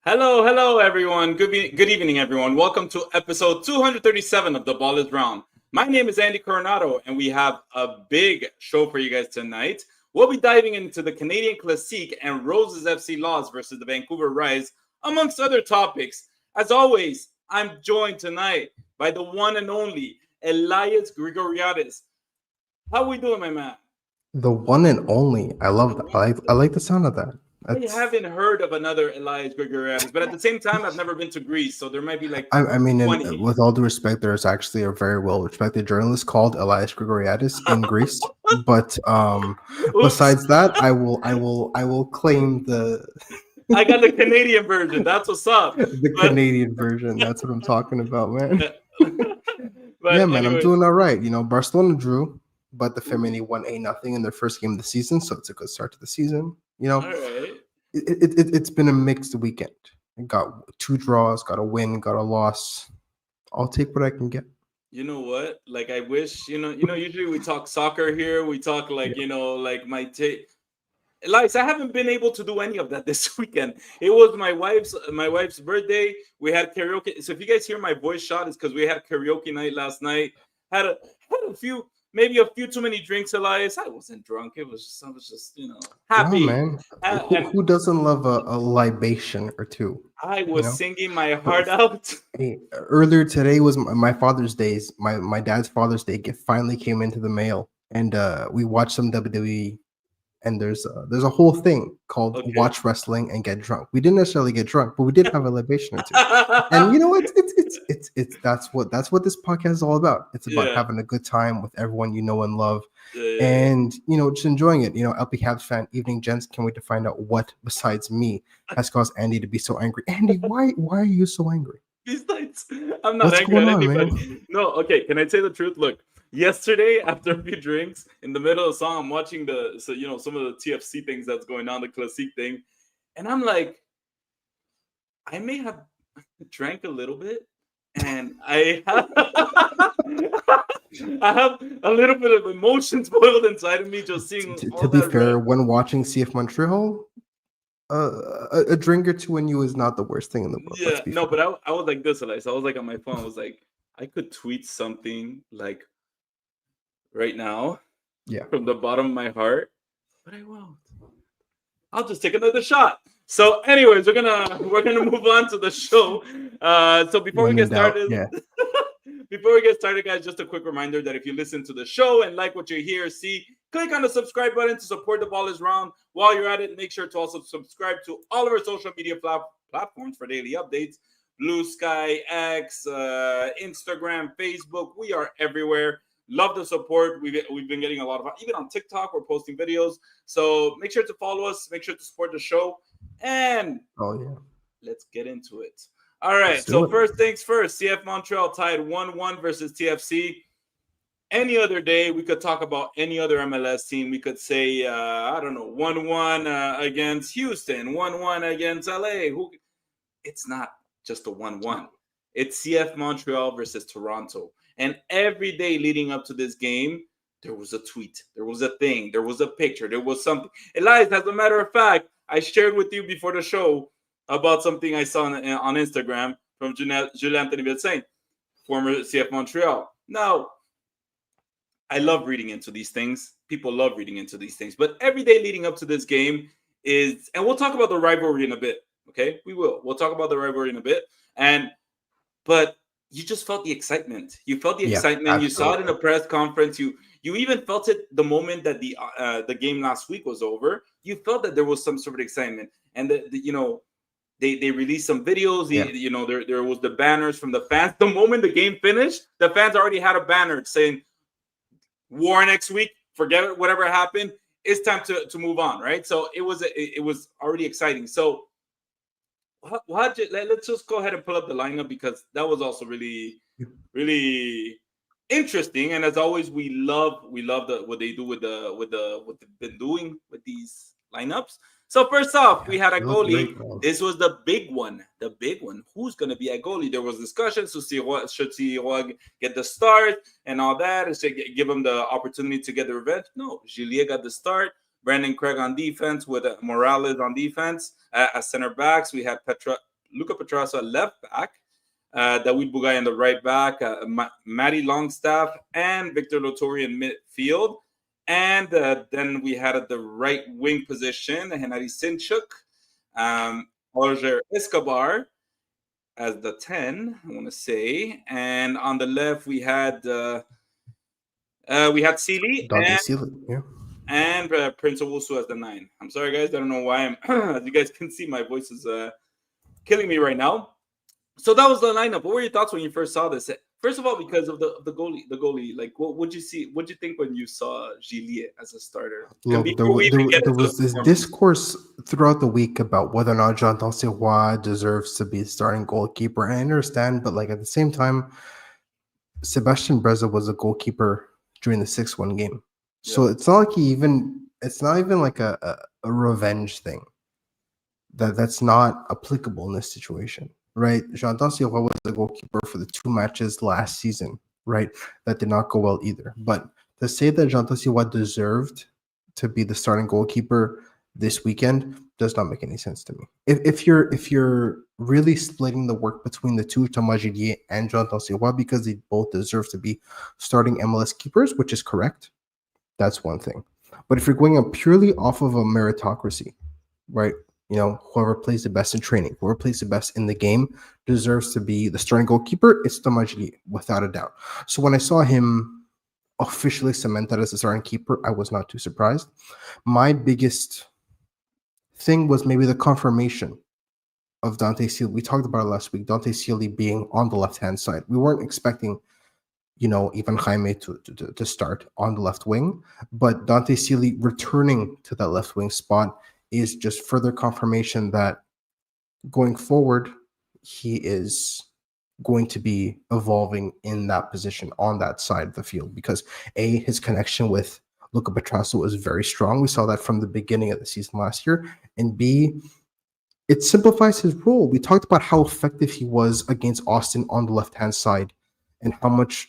Hello, everyone. Good evening, everyone. Welcome to episode 237 of The Ball is Round. My name is Andy Coronado, and we have a big show for you guys tonight. We'll be diving into the Canadian Classique and Roses FC Laws versus the Vancouver Rise, amongst other topics. As always, I'm joined tonight by the one and only Elias Grigoriadis. How we doing, my man? The one and only. I love that. I like the sound of that. I That's. haven't heard of another Elias Grigoriadis, but at the same time, I've never been to Greece, so there might be like I mean, 20. with all due respect, there's actually a very well-respected journalist called Elias Grigoriadis in Greece. But Oops. besides that, I will claim the I got the Canadian version. That's what's up. the But Canadian version. That's what I'm talking about, man. Yeah, but man, I'm anyways, doing all right. Barcelona drew, but the Femini won 8-0 in their first game of the season, so it's a good start to the season. all right. It's been a mixed weekend. Got 2 draws, got a win, got a loss. I'll take what I can get. You know what? Like I wish, usually we talk soccer here. We talk Yeah. like my take. Elias, I haven't been able to do any of that this weekend. It was my wife's birthday. We had karaoke. So if you guys hear my voice shot, it's because we had karaoke night last night. Had maybe a few too many drinks, Elias. I wasn't drunk. I was just No, happy. man. Who, And who doesn't love a libation or two? I You was know. singing my But heart out. hey, earlier today was my Father's Days. My dad's Father's Day gift finally came into the mail, and we watched some WWE. And there's a whole thing called Okay. watch wrestling and get drunk. We didn't necessarily get drunk, but we did have a libation or two. And you know what? It's that's what this podcast is all about. It's about Yeah. having a good time with everyone you know and love, Yeah. and just enjoying it. LP Habs fan evening, gents. Can't wait to find out what besides me has caused Andy to be so angry. Andy, why are you so angry? These nights, I'm not What's angry going at on, man? anybody. No, okay. Can I say the truth? Look, yesterday after a few drinks, in the middle of the song, I'm watching some of the TFC things that's going on, the Classique thing, and I'm like, I may have drank a little bit, and I have a little bit of emotions boiled inside of me just seeing To all be that red. fair, when watching CF Montreal, a drink or two in you is not the worst thing in the world. Let's Yeah, be no, fair. but I was like this, Elias. I was like on my phone. I was like, I could tweet something like right now Yeah. from the bottom of my heart, but I won't. I'll just take another shot. So, anyways, we're gonna move on to the show. So before we When get in doubt, started, yeah. before we get started, guys, just a quick reminder that if you listen to the show and like what you hear, see, click on the subscribe button to support the Ball is Round. While you're at it, make sure to also subscribe to all of our social media platforms for daily updates. Blue Sky, X, Instagram, Facebook. We are everywhere. Love the support. We've been getting a lot of, even on TikTok, we're posting videos. So make sure to follow us. Make sure to support the show. And Oh yeah. let's get into it. All Let's right. do So it. first things first, CF Montreal tied 1-1 versus TFC. Any other day, we could talk about any other MLS team. We could say, I don't know, 1-1 against Houston, 1-1 against LA. It's not just a 1-1. It's CF Montreal versus Toronto. And every day leading up to this game, there was a tweet, there was a thing, there was a picture, there was something. Elias, as a matter of fact, I shared with you before the show about something I saw on Instagram from Julien Saint, former CF Montreal. Now, I love reading into these things. People love reading into these things. But every day leading up to this game is, and we'll talk about the rivalry in a bit. Okay, we will. We'll talk about the rivalry in a bit. But you just felt the excitement. You felt the Yeah, excitement. You saw it in absolutely. a press conference. You even felt it the moment that the game last week was over. You felt that there was some sort of excitement, and they released some videos. Yeah. There was the banners from the fans. The moment the game finished, the fans already had a banner saying war next week. Forget it, whatever happened. It's time to move on, right? So it was already exciting. So let's just go ahead and pull up the lineup because that was also really really interesting. And as always, we love what they do with what they've been doing with these lineups. So first off, Yeah. we had a They look goalie. great, man. This was the big one. The big one. Who's gonna be a goalie? There was discussion. So should Sirois get the start and all that? And should give him the opportunity to get the revenge? No, Juliet got the start. Brandon Craig on defense with Morales on defense. As center backs, we had Luca Petrasso at left back, David Bugay in the right back, Matty Longstaff and Victor Lotori in midfield. And then we had at the right wing position, Henry Sinchuk, Roger Escobar as the 10, I want to say. And on the left, we had Sealy Dante Sealy, yeah. And Prince Owusu as the 9. I'm sorry, guys. I don't know why I'm. As you guys can see, my voice is killing me right now. So that was the lineup. What were your thoughts when you first saw this? First of all, because of the goalie, like what would you see? What did you think when you saw Gillier as a starter? Look, there was this discourse throughout the week about whether or not Jonathan Sirois deserves to be the starting goalkeeper. And I understand, but like at the same time, Sebastian Breza was a goalkeeper during the 6-1 game. So it's not like it's not even like a revenge thing. That's not applicable in this situation, right? Jonathan Sirois was the goalkeeper for the 2 matches last season, right? That did not go well either. But to say that Jonathan Sirois deserved to be the starting goalkeeper this weekend does not make any sense to me. If you're really splitting the work between the two, Thomas Gillier and Jonathan Sirois, because they both deserve to be starting MLS keepers, which is correct, that's one thing. But if you're going up purely off of a meritocracy, right? You know, whoever plays the best in training, whoever plays the best in the game deserves to be the starting goalkeeper. It's Thomas Gillier, without a doubt. So when I saw him officially cemented as the starting keeper, I was not too surprised. My biggest thing was maybe the confirmation of Dante Sealy. We talked about it last week, Dante Sealy being on the left-hand side. We weren't expecting, you know, even Jaime to start on the left wing, but Dante Sealy returning to that left wing spot is just further confirmation that going forward, he is going to be evolving in that position on that side of the field because A, his connection with Luca Petrasso was very strong. We saw that from the beginning of the season last year. And B, it simplifies his role. We talked about how effective he was against Austin on the left-hand side and how much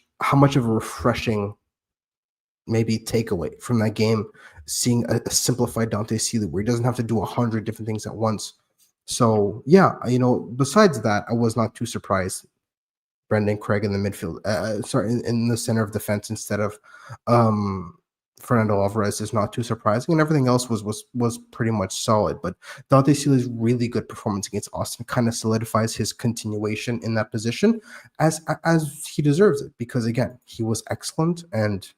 of a refreshing maybe takeaway from that game, seeing a simplified Dante Sealy where he doesn't have to do 100 different things at once. So yeah, you know, besides that, I was not too surprised. Brendan Craig in the midfield, in the center of defense instead of Fernando Alvarez is not too surprising, and everything else was pretty much solid. But Dante Sealy's really good performance against Austin kind of solidifies his continuation in that position as he deserves it, because again, he was excellent, and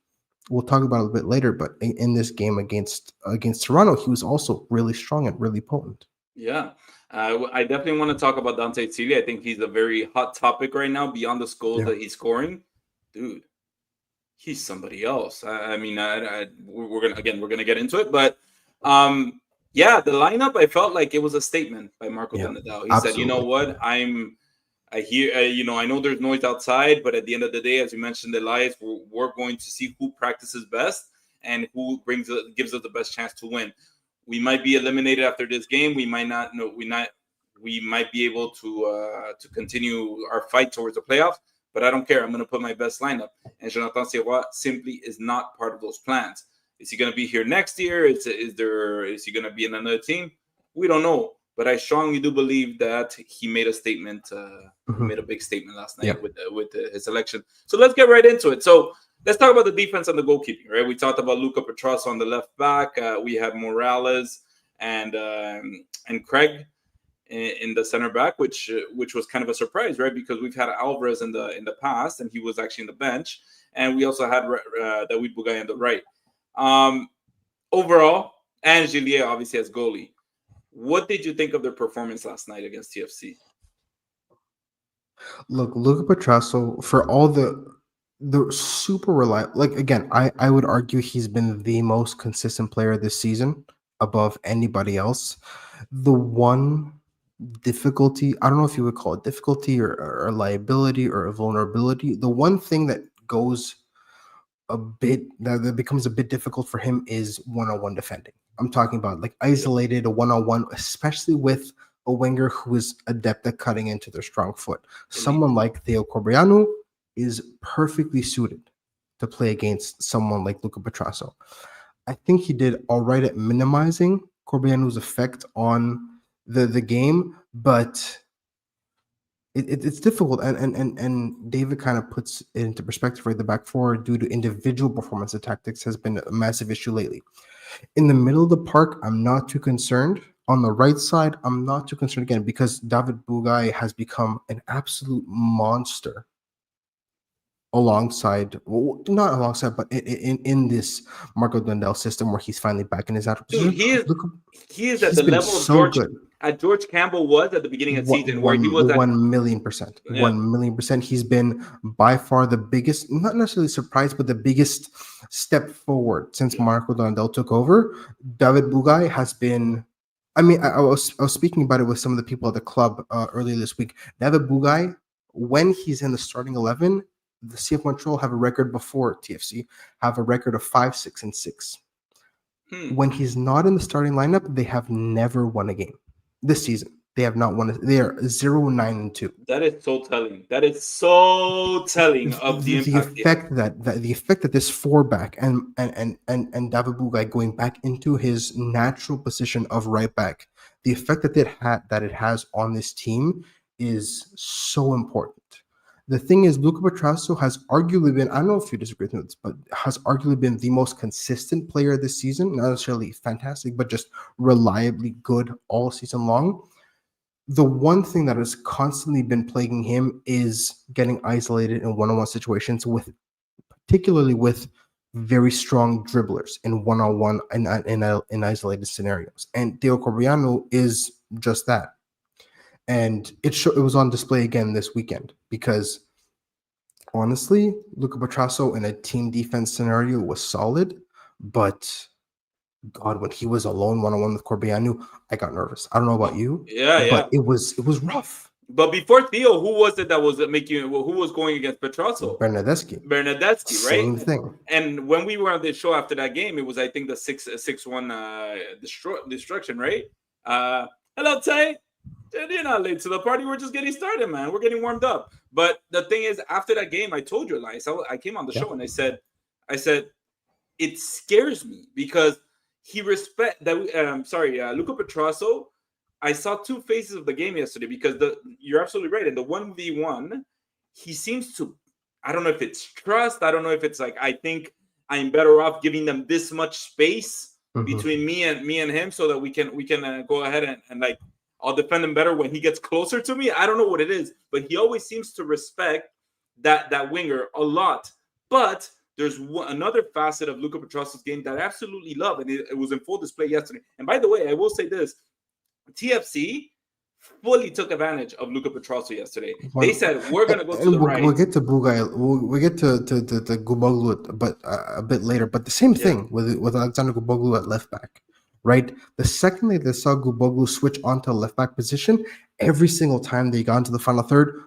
we'll talk about it a bit later. But in this game against Toronto, he was also really strong and really potent. Yeah. I definitely want to talk about Dante Sealy. I think he's a very hot topic right now beyond the goals that he's scoring. Dude, he's somebody else. I mean, we're gonna get into it, but yeah, the lineup, I felt like it was a statement by Marco Donadao. He said, you know what, I hear, you know, I know there's noise outside, but at the end of the day, as you mentioned, Elias, we're going to see who practices best and who gives us the best chance to win. We might be eliminated after this game. We might not. No, we might be able to continue our fight towards the playoffs. But I don't care. I'm going to put my best lineup. And Jonathan Sirois simply is not part of those plans. Is he going to be here next year? Is he going to be in another team? We don't know. But I strongly do believe that he made a statement. He made a big statement last night with his selection. So let's get right into it. So let's talk about the defense and the goalkeeping, right? We talked about Luca Petrasso on the left back. We had Morales and Craig in the center back, which was kind of a surprise, right? Because we've had Alvarez in the past, and he was actually in the bench, and we also had David Bugay on the right. Overall, and Gillier obviously as goalie. What did you think of their performance last night against TFC? Look, Luca Petrasso, for all the super reliable, like again, I would argue he's been the most consistent player this season above anybody else. The one difficulty, I don't know if you would call it difficulty or a liability or a vulnerability, the one thing that goes that becomes a bit difficult for him is one-on-one defending. I'm talking about like isolated, a one-on-one, especially with a winger who is adept at cutting into their strong foot. Someone like Theo Corbriano is perfectly suited to play against someone like Luca Petrasso. I think he did all right at minimizing Corbriano's effect on the game, but It's difficult, and David kind of puts it into perspective. Right, the back four, due to individual performance of tactics, has been a massive issue lately. In the middle of the park, I'm not too concerned. On the right side, I'm not too concerned again because David Bugai has become an absolute monster alongside, well, not alongside, but in this Marco Dundell system where he's finally back in his natural Dude, position. Look, he is at he's the been level of so good. George Campbell was at the beginning of the season, where he was at 1,000,000%. yeah. 1,000,000%. He's been by far the biggest, not necessarily surprise, but the biggest step forward since Marco Dondel took over. David Bugai has been. I mean, I was speaking about it with some of the people at the club earlier this week. David Bugai, when he's in the starting 11, the CF Montreal have a record before TFC, have a record of 5-6-6. When he's not in the starting lineup, they have never won a game this season. They have not won. They are 0-9-2. That is so telling. That is so telling of the impact. The effect that this four back and David Bugai going back into his natural position of right back, the effect that it has on this team is so important. The thing is, Luca Petrasso has arguably been, I don't know if you disagree with this, but has arguably been the most consistent player this season. Not necessarily fantastic, but just reliably good all season long. The one thing that has constantly been plaguing him is getting isolated in one-on-one situations, particularly with very strong dribblers in one-on-one in isolated scenarios. And Theo Corbiano is just that. And it was on display again this weekend because, honestly, Luca Petrasso in a team defense scenario was solid, but God, when he was alone one-on-one with Corbiano, I got nervous. I don't know about you, but it was rough. But before Theo, who was it that was making? Who was going against Petrasso? Bernadeschi, right? Same thing. And when we were on this show after that game, it was, I think, the 6-1 destruction, right? Hello, Tay. You're not late to the party. We're just getting started, man. We're getting warmed up. But the thing is, after that game, I told you, Elias, I came on the show and I said, it scares me because he Luca Petrasso. I saw two phases of the game yesterday because you're absolutely right. In the 1v1, he seems to, I don't know if it's trust. I don't know if it's like, I think I'm better off giving them this much space between me and him so that we can go ahead and like, I'll defend him better when he gets closer to me. I don't know what it is, but he always seems to respect that winger a lot. But there's another facet of Luca Petrasso's game that I absolutely love, and it was in full display yesterday. And by the way, I will say this. TFC fully took advantage of Luca Petrasso yesterday. They said, we're going to go to the right. We'll get to Bugai. We'll get to Guboglu but a bit later. But the same thing with Alexander Guboglu at left back, right? The second they saw Guboglu switch onto left back position, every single time they got into the final third,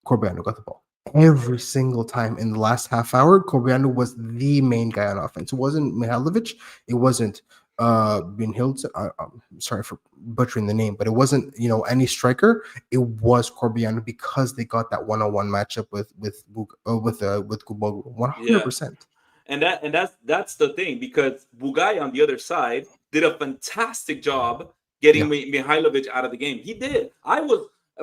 Corbiano got the ball. Every single time in the last half hour, Corbiano was the main guy on offense. It wasn't Mihailovic. It wasn't Brynhild. I'm sorry for butchering the name, but it wasn't any striker. It was Corbiano because they got that one-on-one matchup with Guboglu 100%. And that's the thing, because Bugai on the other side did a fantastic job getting Mihailovic out of the game. He did.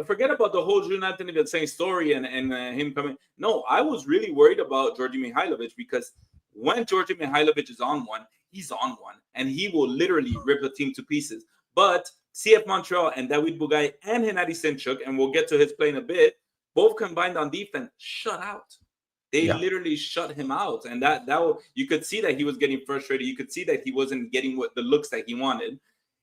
Forget about the whole Jonathan saying story and him coming. No, I was really worried about Georgi Mihailovic because when Georgi Mihailovic is on one, he's on one, and he will literally rip the team to pieces. But CF Montreal and David Bugai and Hennady Sinchuk, and we'll get to his play in a bit, both combined on defense, shut out. They literally shut him out, and that you could see that he was getting frustrated. You could see that he wasn't getting the looks that he wanted.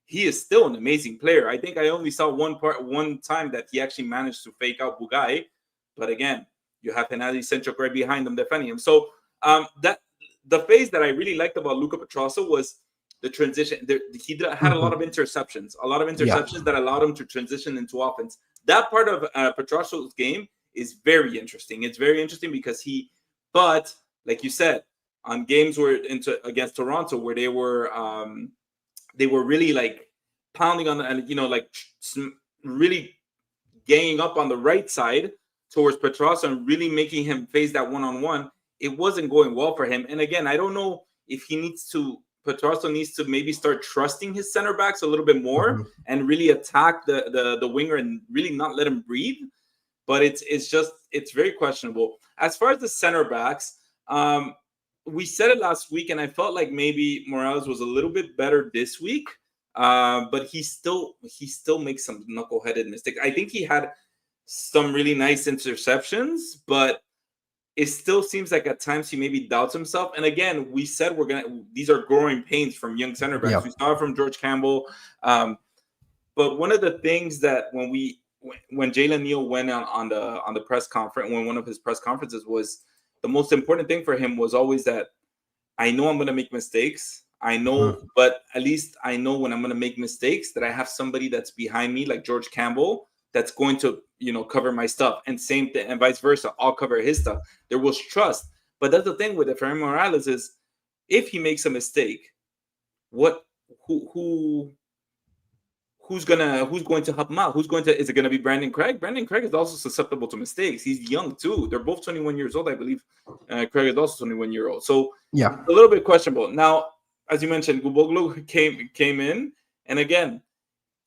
He is still an amazing player. I think I only saw one time that he actually managed to fake out Bugai, but again, you have Hennady Sinchuk right behind him defending him. So that the phase that I really liked about Luca Petrasso was the transition. He had a lot of interceptions, that allowed him to transition into offense. That part of Petrasso's game is very interesting. It's very interesting because but like you said, on games against Toronto where they were really like pounding on like really ganging up on the right side towards Petrasso and really making him face that one-on-one. It wasn't going well for him. And again, I don't know if Petrasso needs to maybe start trusting his center backs a little bit more and really attack the winger and really not let him breathe. but it's very questionable. As far as the center backs, we said it last week, and I felt like maybe Morales was a little bit better this week, but he still makes some knuckleheaded mistakes. I think he had some really nice interceptions, but it still seems like at times he maybe doubts himself. And again, we said these are growing pains from young center backs. We saw it from George Campbell. But one of the things that when Jalen Neal went on the press conference, when one of his press conferences, was the most important thing for him was always that I know I'm going to make mistakes. I know, but at least I know when I'm going to make mistakes that I have somebody that's behind me, like George Campbell, that's going to, cover my stuff, and same thing, and vice versa. I'll cover his stuff. There was trust, but that's the thing with Efrain Morales is, if he makes a mistake, who's going to help him out? Is it going to be Brandon Craig? Brandon Craig is also susceptible to mistakes. He's young too. They're both 21 years old, I believe. Craig is also 21-year-old. So yeah, a little bit questionable. Now, as you mentioned, Guboglu came in, and again,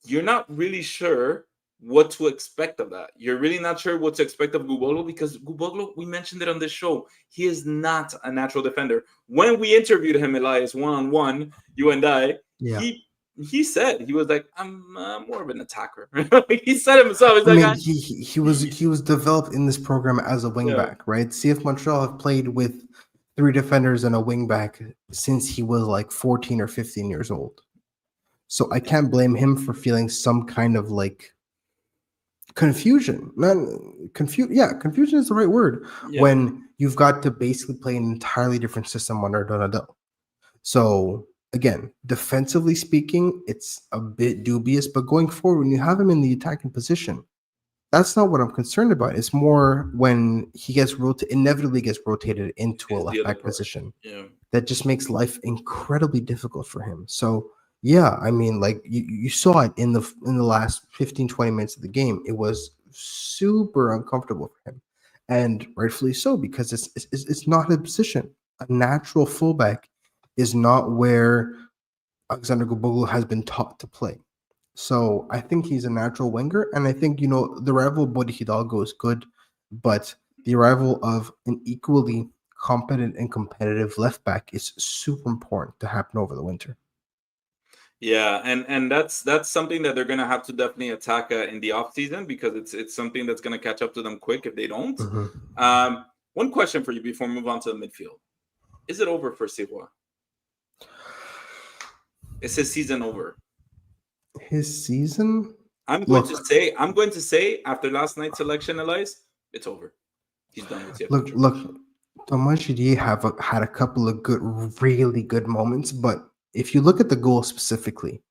you're not really sure what to expect of that. You're really not sure what to expect of Guboglu, because Guboglu, we mentioned it on this show, he is not a natural defender. When we interviewed him, Elias, one-on-one, you and I, he said, he was like, I'm more of an attacker. He said himself. He was developed in this program as a wingback, right? CF Montreal have played with 3 defenders and a wingback since he was like 14 or 15 years old. So I can't blame him for feeling some kind of like confusion. Confusion is the right word when you've got to basically play an entirely different system under Donadel. So again, defensively speaking, it's a bit dubious, but going forward, when you have him in the attacking position, that's not what I'm concerned about. It's more when he inevitably gets rotated into a left back position. Yeah. That just makes life incredibly difficult for him. So yeah, I mean, like you saw it in the last 15, 20 minutes of the game. It was super uncomfortable for him, and rightfully so, because it's not his position. A natural fullback is not where Alexander Guboglu has been taught to play. So I think he's a natural winger, and I think the arrival of Bodi Hidalgo is good, but the arrival of an equally competent and competitive left back is super important to happen over the winter. Yeah, and that's something that they're going to have to definitely attack in the off season, because it's something that's going to catch up to them quick if they don't. One question for you before we move on to the midfield: is it over for Sirois? Is his season over? His season? I'm going to say after last night's selection, Elias, it's over. He's done with it. Look, Thomas Gidier had a couple of really good moments, but if you look at the goal specifically,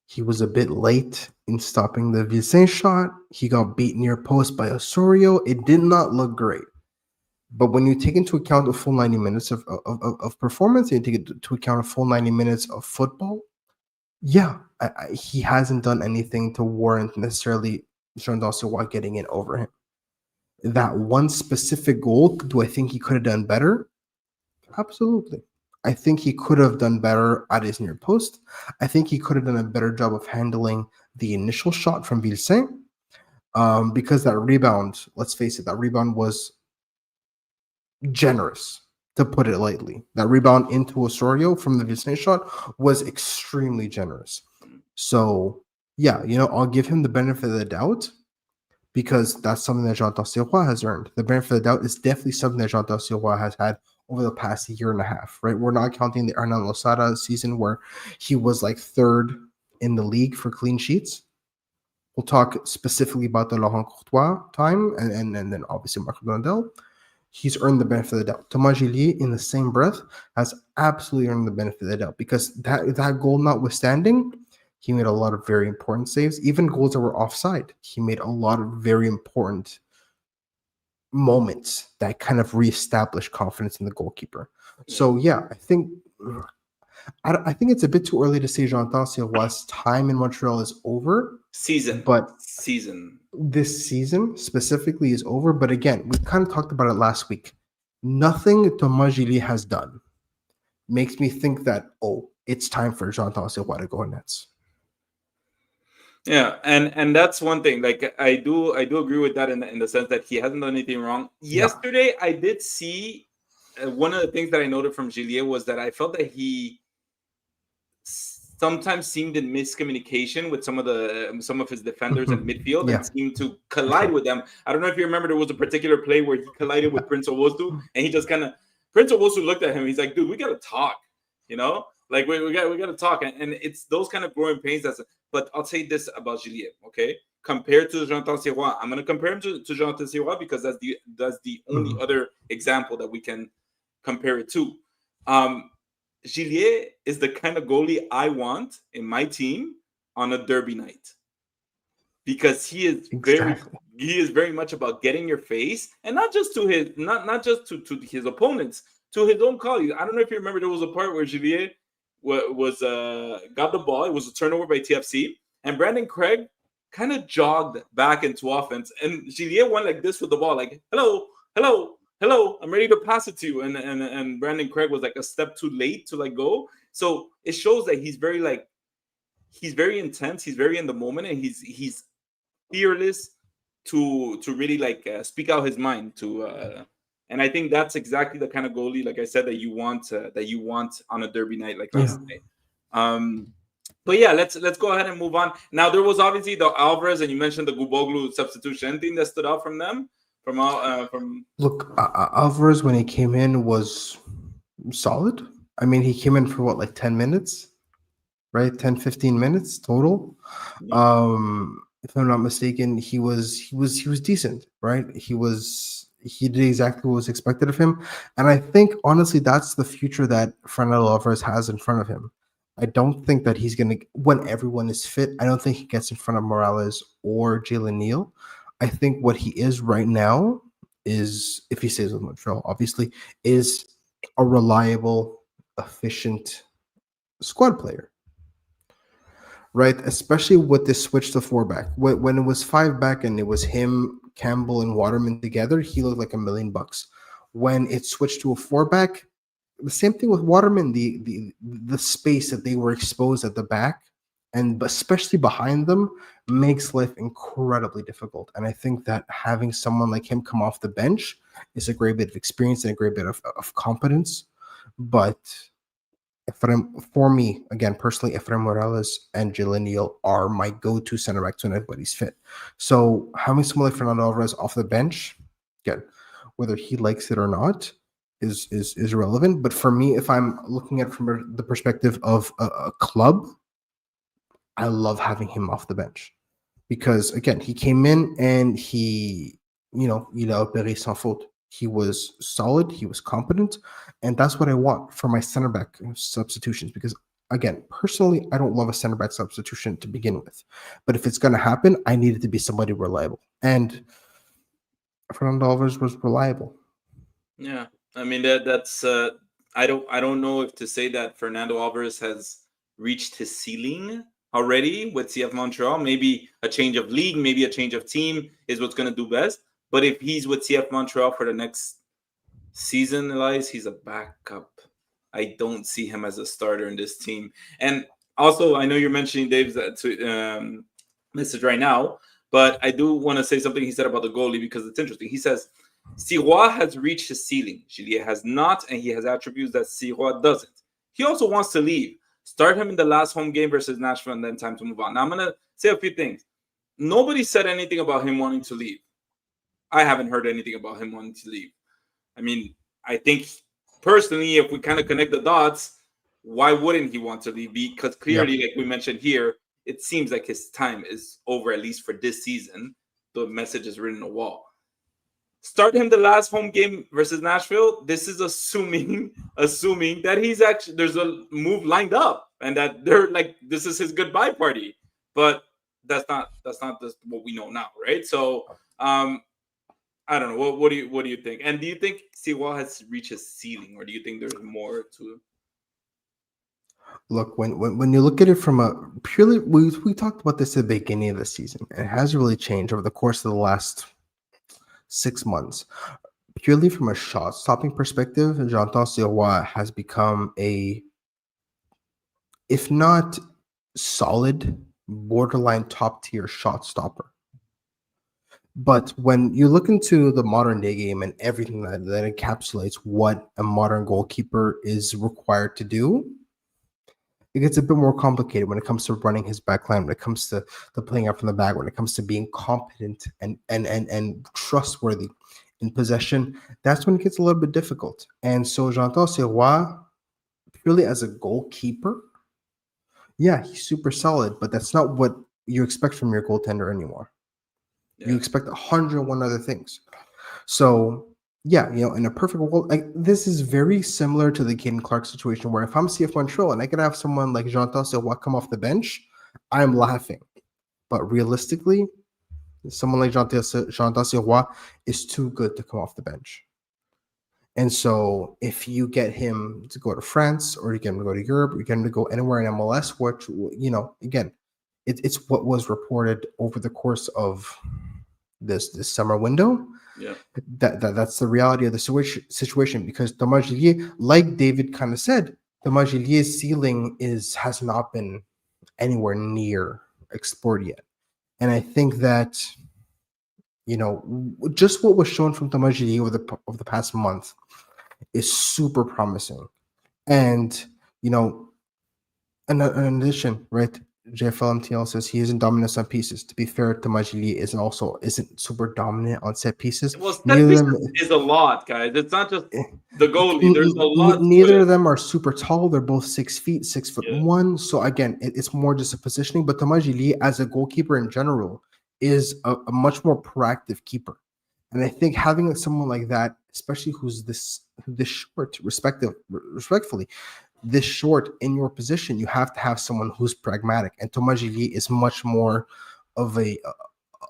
he was a bit late in stopping the Vilsain shot. He got beat near post by Osorio. It did not look great. But when you take into account the full 90 minutes of performance, and you take into account a full 90 minutes of football, he hasn't done anything to warrant necessarily Jean-Dal Sirois getting in over him. That one specific goal, do I think he could have done better? Absolutely. I think he could have done better at his near post. I think he could have done a better job of handling the initial shot from Vilsain, because that rebound, let's face it, that rebound was generous, to put it lightly. That rebound into Osorio from the Vilsain shot was extremely generous. So, I'll give him the benefit of the doubt, because that's something that Jean-Dal Sirois has earned. The benefit of the doubt is definitely something that Jean-Dal Sirois has had over the past year and a half, right? We're not counting the Hernan Losada season where he was like 3rd in the league for clean sheets. We'll talk specifically about the Laurent Courtois time and then obviously Marc Donadel. He's earned the benefit of the doubt. Thomas Gidier, in the same breath, has absolutely earned the benefit of the doubt, because that goal notwithstanding, he made a lot of very important saves. Even goals that were offside, he made a lot of very important moments that kind of reestablished confidence in the goalkeeper. So I think it's a bit too early to say Jean-Dal Sirois' time in Montreal is over. This season specifically is over. But again, we kind of talked about it last week. Nothing Thomas Gidier has done makes me think that it's time for Jean-Dal Sirois to go in nets. Yeah, and that's one thing. Like I do agree with that in the sense that he hasn't done anything wrong. Yeah. Yesterday, I did see one of the things that I noted from Gillier was that I felt that he sometimes seemed in miscommunication with some of his defenders in midfield Yeah, and seemed to for collide sure. with them. I don't know if you remember, there was a particular play where he collided with Prince Owosu, and he just kind of Prince Owosu looked at him. He's like, "Dude, we gotta talk," you know, like we gotta talk, and it's those kind of growing pains. But I'll say this about Gillier, okay? Compared to Jonathan Sirois, I'm gonna compare him to Jonathan Sirois because that's the only Mhm. other example that we can compare it to. Um, Gillier is the kind of goalie I want in my team on a derby night because Exactly. he is very much about getting your face and not just to his not just to his opponents, to his own colleagues. I don't know if you remember, there was a part where Gillier was got the ball. It was a turnover by TFC, and Brandon Craig kind of jogged back into offense, and Gillier went like this with the ball, like hello, hello, hello, I'm ready to pass it to you, and Brandon Craig was like a step too late to like go. So it shows that he's very intense, he's very in the moment, and he's fearless to really like speak out his mind to and I think that's exactly the kind of goalie, like I said, that you want on a derby night like Yeah. last night. um but yeah, let's go ahead and move on. Now there was obviously the Alvarez, and you mentioned the Guboglu substitution. Anything that stood out from them, from Look, Alvarez when he came in was solid. I mean, he came in for what, like 10 minutes, right? 10, 15 minutes total. yeah. If I'm not mistaken, he was decent, right? He did exactly what was expected of him. And I think honestly that's the future that Fernando Alvarez has in front of him. I don't think that he's gonna, when everyone is fit, I don't think he gets in front of Morales or Jalen Neal. I think what he is right now is, if he stays with Montreal, obviously, is a reliable, efficient squad player, right? Especially with this switch to four back. When it was five back and it was him, Campbell, and Waterman together, he looked like $1,000,000. When it switched to a four back, the same thing with Waterman. The space that they were exposed at the back, and especially behind them, makes life incredibly difficult. And I think that having someone like him come off the bench is a great bit of experience and a great bit of competence. But for me, again, personally, Efrain Morales and Jalen Neal are my go-to center backs when everybody's fit. So having someone like Fernando Alvarez off the bench, again, whether he likes it or not, is irrelevant. But for me, if I'm looking at it from the perspective of a club, I love having him off the bench because again, he came in and il a opéré sans faute. He was solid, he was competent, and that's what I want for my center back substitutions. Because again, personally, I don't love a center back substitution to begin with, but if it's going to happen, I need it to be somebody reliable. And Fernando Alvarez was reliable. Yeah, I mean that's I don't know if to say that Fernando Alvarez has reached his ceiling already with CF Montreal. Maybe a change of league, maybe a change of team is what's going to do best. But if he's with CF Montreal for the next season, Elias, he's a backup. I don't see him as a starter in this team. And also, I know you're mentioning Dave's message right now, but I do want to say something he said about the goalie because it's interesting. He says Sirois has reached his ceiling. Julien has not, and he has attributes that Sirois doesn't. He also wants to leave. Start him in the last home game versus Nashville, and then time to move on. Now I'm gonna say a few things. Nobody said anything about him wanting to leave. I haven't heard anything about him wanting to leave. I mean, I think personally, if we kind of connect the dots, why wouldn't he want to leave? Because Yeah. clearly, like we mentioned here, it seems like his time is over, at least for this season. The message is written on the wall. Start him the last home game versus Nashville. This is assuming that he's actually there's a move lined up and that they're like this is his goodbye party. But that's not just what we know now, right? So I don't know. What do you think? And do you think Siwa has reached his ceiling, or do you think there's more to? Look, when you look at it from a purely, we talked about this at the beginning of the season. It hasn't really changed over the course of the last 6 months. Purely from a shot stopping perspective, Jonathan Sirois has become a, if not solid, borderline top tier shot stopper. But when you look into the modern day game and everything that encapsulates what a modern goalkeeper is required to do, it gets a bit more complicated when it comes to running his backline, when it comes to the playing out from the back, when it comes to being competent and trustworthy in possession. That's when it gets a little bit difficult. And so Jean-Paul Sirois, purely as a goalkeeper, yeah, he's super solid, but that's not what you expect from your goaltender anymore. Yeah. You expect 101 other things. So yeah, in a perfect world, like this is very similar to the Caden Clark situation, where if I'm CF Montreal and I could have someone like Jean-Paul Sirois come off the bench, I'm laughing. But realistically, someone like Jean-Paul Sirois is too good to come off the bench. And so if you get him to go to France, or you get him to go to Europe, or you get him to go anywhere in MLS, which, again, it's what was reported over the course of this summer window. Yeah, that's the reality of the situation, because Thomas Gillier, like David kind of said, Thomas Gillier's ceiling has not been anywhere near explored yet. And I think that, just what was shown from Thomas Gillier over the past month is super promising. And, in addition, right, Cfmtl says he isn't dominant on set pieces. To be fair, Thomas Gillier isn't super dominant on set pieces. well, set pieces is a lot, guys. It's not just the goalie. There's a lot. Neither of them are super tall. They're both 6 feet, 6'1". So again, it's more just a positioning. But Thomas Gillier, as a goalkeeper in general, is a much more proactive keeper. And I think having someone like that, especially who's this short, respectfully, this short in your position, you have to have someone who's pragmatic. And Thomas Gillier is much more of a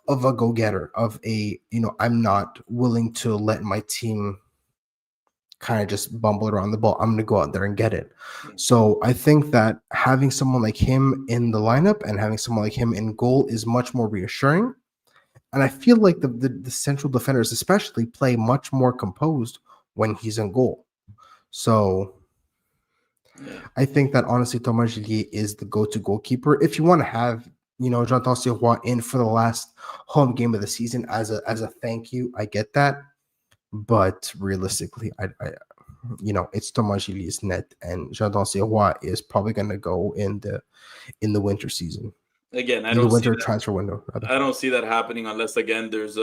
go-getter, of a, I'm not willing to let my team kind of just bumble around the ball. I'm going to go out there and get it. So I think that having someone like him in the lineup and having someone like him in goal is much more reassuring. And I feel like the central defenders especially play much more composed when he's in goal. So I think that honestly, Thomas Gillier is the go-to goalkeeper. If you want to have, Jean-Paul Sirois in for the last home game of the season as a thank you, I get that. But realistically, I it's Thomas Gillier's net, and Jean-Paul Sirois is probably going to go in the winter season. Again, I don't see that transfer window. Rather. I don't see that happening unless, again, there's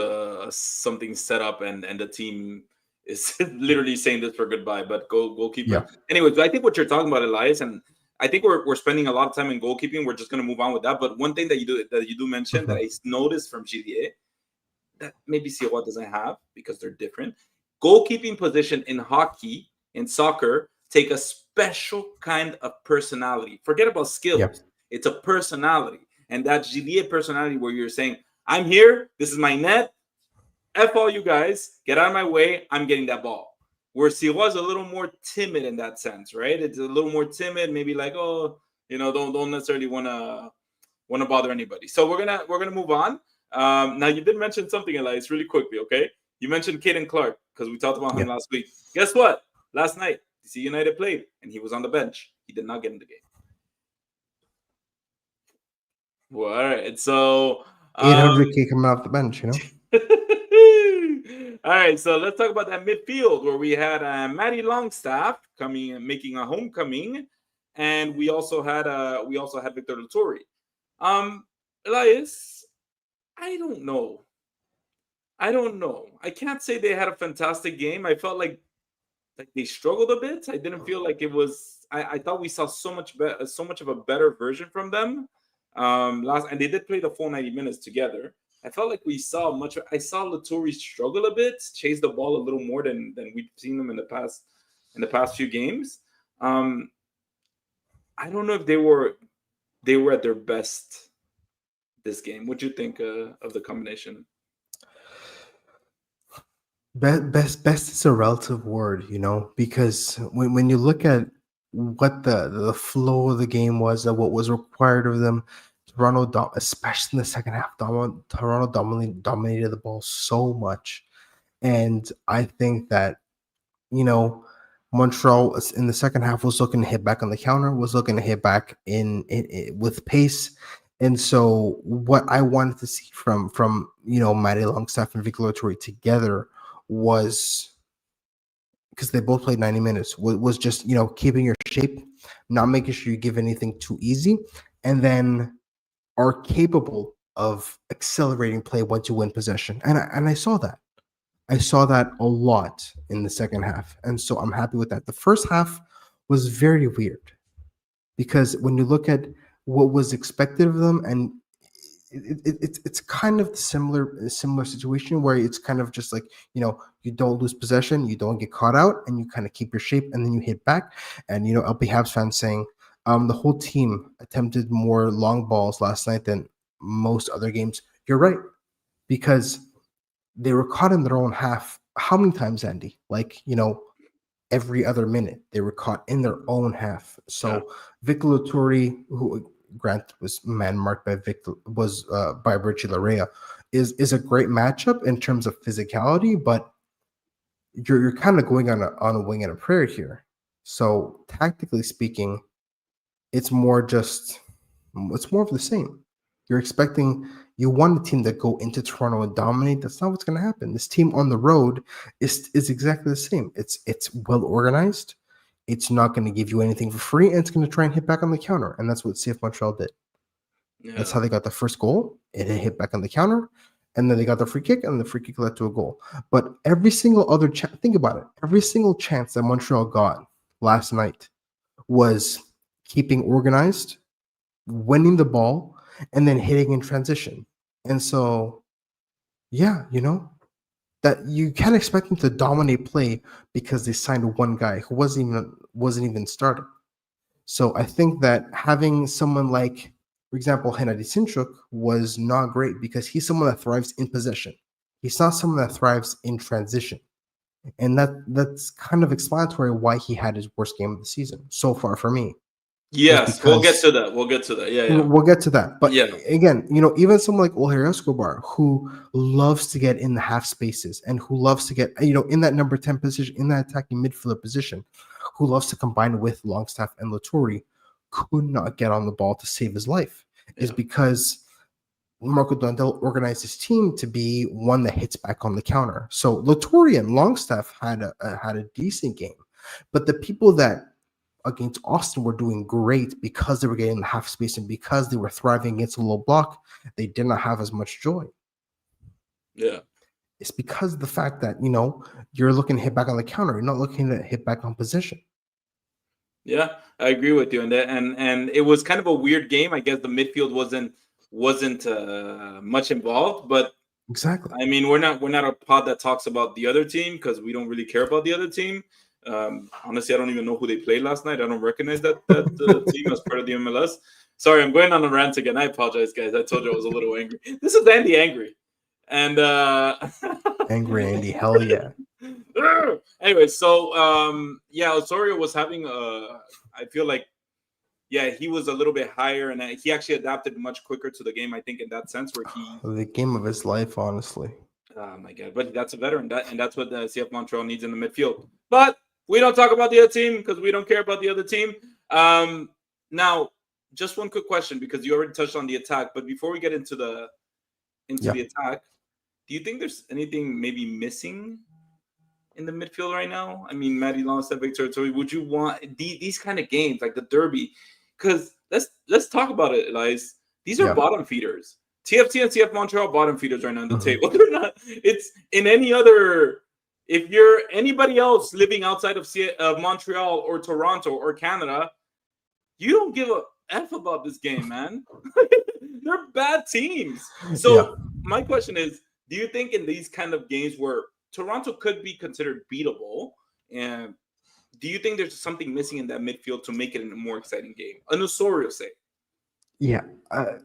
something set up and the team is literally saying this for goodbye. But goalkeeper. Yeah. Anyways, I think what you're talking about, Elias, and I think we're spending a lot of time in goalkeeping. We're just going to move on with that. But one thing that you do mention that I noticed from Gillier that maybe Sirois doesn't have, because they're different. Goalkeeping position in hockey, in soccer, take a special kind of personality. Forget about skills. Yep. It's a personality. And that Gillier personality where you're saying, I'm here, this is my net, F all you guys, get out of my way, I'm getting that ball. Where Sirois is a little more timid in that sense, right? It's a little more timid, maybe like, don't necessarily want to bother anybody. So we're gonna move on. Now you did mention something, Elias, really quickly, okay? You mentioned Caden Clark because we talked about him last week. Guess what? Last night, DC United played and he was on the bench. He did not get in the game. Well, all right. So 800K coming off the bench, All right. So let's talk about that midfield where we had Matty Longstaff coming and making a homecoming, and we also had Victor Lattori. Elias, I don't know. I can't say they had a fantastic game. I felt like they struggled a bit. I didn't feel like it was. I thought we saw so much of a better version from them. And they did play the full 90 minutes together. I felt like I saw Lattori struggle a bit, chase the ball a little more than we've seen them in the past few games. I don't know if they were at their best this game. What do you think of the combination? Best is a relative word, because when you look at what the flow of the game was, what was required of them, Toronto, especially in the second half, Toronto dominated the ball so much. And I think that, Montreal in the second half was looking to hit back on the counter, was looking to hit back in with pace. And so what I wanted to see from Matty Longstaff and Victor Loturi together was, because they both played 90 minutes, was just keeping your shape, not making sure you give anything too easy, and then are capable of accelerating play once you win possession. And I saw that. I saw that a lot in the second half. And so I'm happy with that. The first half was very weird because when you look at what was expected of them, and it's kind of similar situation where it's kind of just like, you don't lose possession, you don't get caught out, and you kind of keep your shape, and then you hit back. And LP Habs fans saying the whole team attempted more long balls last night than most other games. You're right, because they were caught in their own half. How many times, Andy? Like, every other minute they were caught in their own half. So Victor Loturi, who Grant was man marked by by Richie Larea, is a great matchup in terms of physicality, but you're kind of going on a wing and a prayer here. So tactically speaking, it's more of the same. You want a team that go into Toronto and dominate. That's not what's going to happen. This team on the road is exactly the same. It's well organized. It's not going to give you anything for free, and it's going to try and hit back on the counter. And that's what CF Montreal did. Yeah. That's how they got the first goal. It hit back on the counter, and then they got the free kick, and the free kick led to a goal. But every single other think about it. Every single chance that Montreal got last night was keeping organized, winning the ball, and then hitting in transition. And so, that you can't expect them to dominate play because they signed one guy who wasn't even starting. So I think that having someone like, for example, Hennady Sinchuk was not great because he's someone that thrives in possession. He's not someone that thrives in transition. And that's kind of explanatory why he had his worst game of the season so far for me. Yes, we'll get to that. Yeah. We'll get to that. But again, even someone like Olher Escobar, who loves to get in the half spaces and who loves to get, in that number 10 position, in that attacking midfielder position, who loves to combine with Longstaff and Loturi, could not get on the ball to save his life, is because Marco Dondel organized his team to be one that hits back on the counter. So Loturi and Longstaff had a decent game, but the people that against Austin were doing great because they were getting the half space and because they were thriving against a low block. They did not have as much joy. Yeah. It's because of the fact that, you're looking to hit back on the counter. You're not looking to hit back on position. Yeah, I agree with you on that. And it was kind of a weird game. I guess the midfield wasn't much involved, but exactly. I mean, we're not a pod that talks about the other team because we don't really care about the other team. Honestly, I don't even know who they played last night. I don't recognize that team as part of the MLS. Sorry, I'm going on a rant again. I apologize, guys. I told you I was a little angry. This is Andy angry. And angry Andy, hell yeah. Anyway, so Osorio was having I feel like he was a little bit higher, and he actually adapted much quicker to the game, I think, in that sense, where the game of his life, honestly. Oh my God! But that's a veteran, and that's what the CF Montreal needs in the midfield. But we don't talk about the other team because we don't care about the other team. Now, just one quick question, because you already touched on the attack. But before we get into the attack, do you think there's anything maybe missing in the midfield right now? I mean, Matty Longstaff, Victor Loturi, would you want these kind of games like the Derby? Because let's talk about it, Elias. These are bottom feeders. TFT and CF Montreal bottom feeders right now on the table. They're not. It's in any other. If you're anybody else living outside of Montreal or Toronto or Canada, you don't give a F about this game, man. They're bad teams. So my question is, do you think in these kind of games where Toronto could be considered beatable, and do you think there's something missing in that midfield to make it a more exciting game? An Osorio say. Yeah, I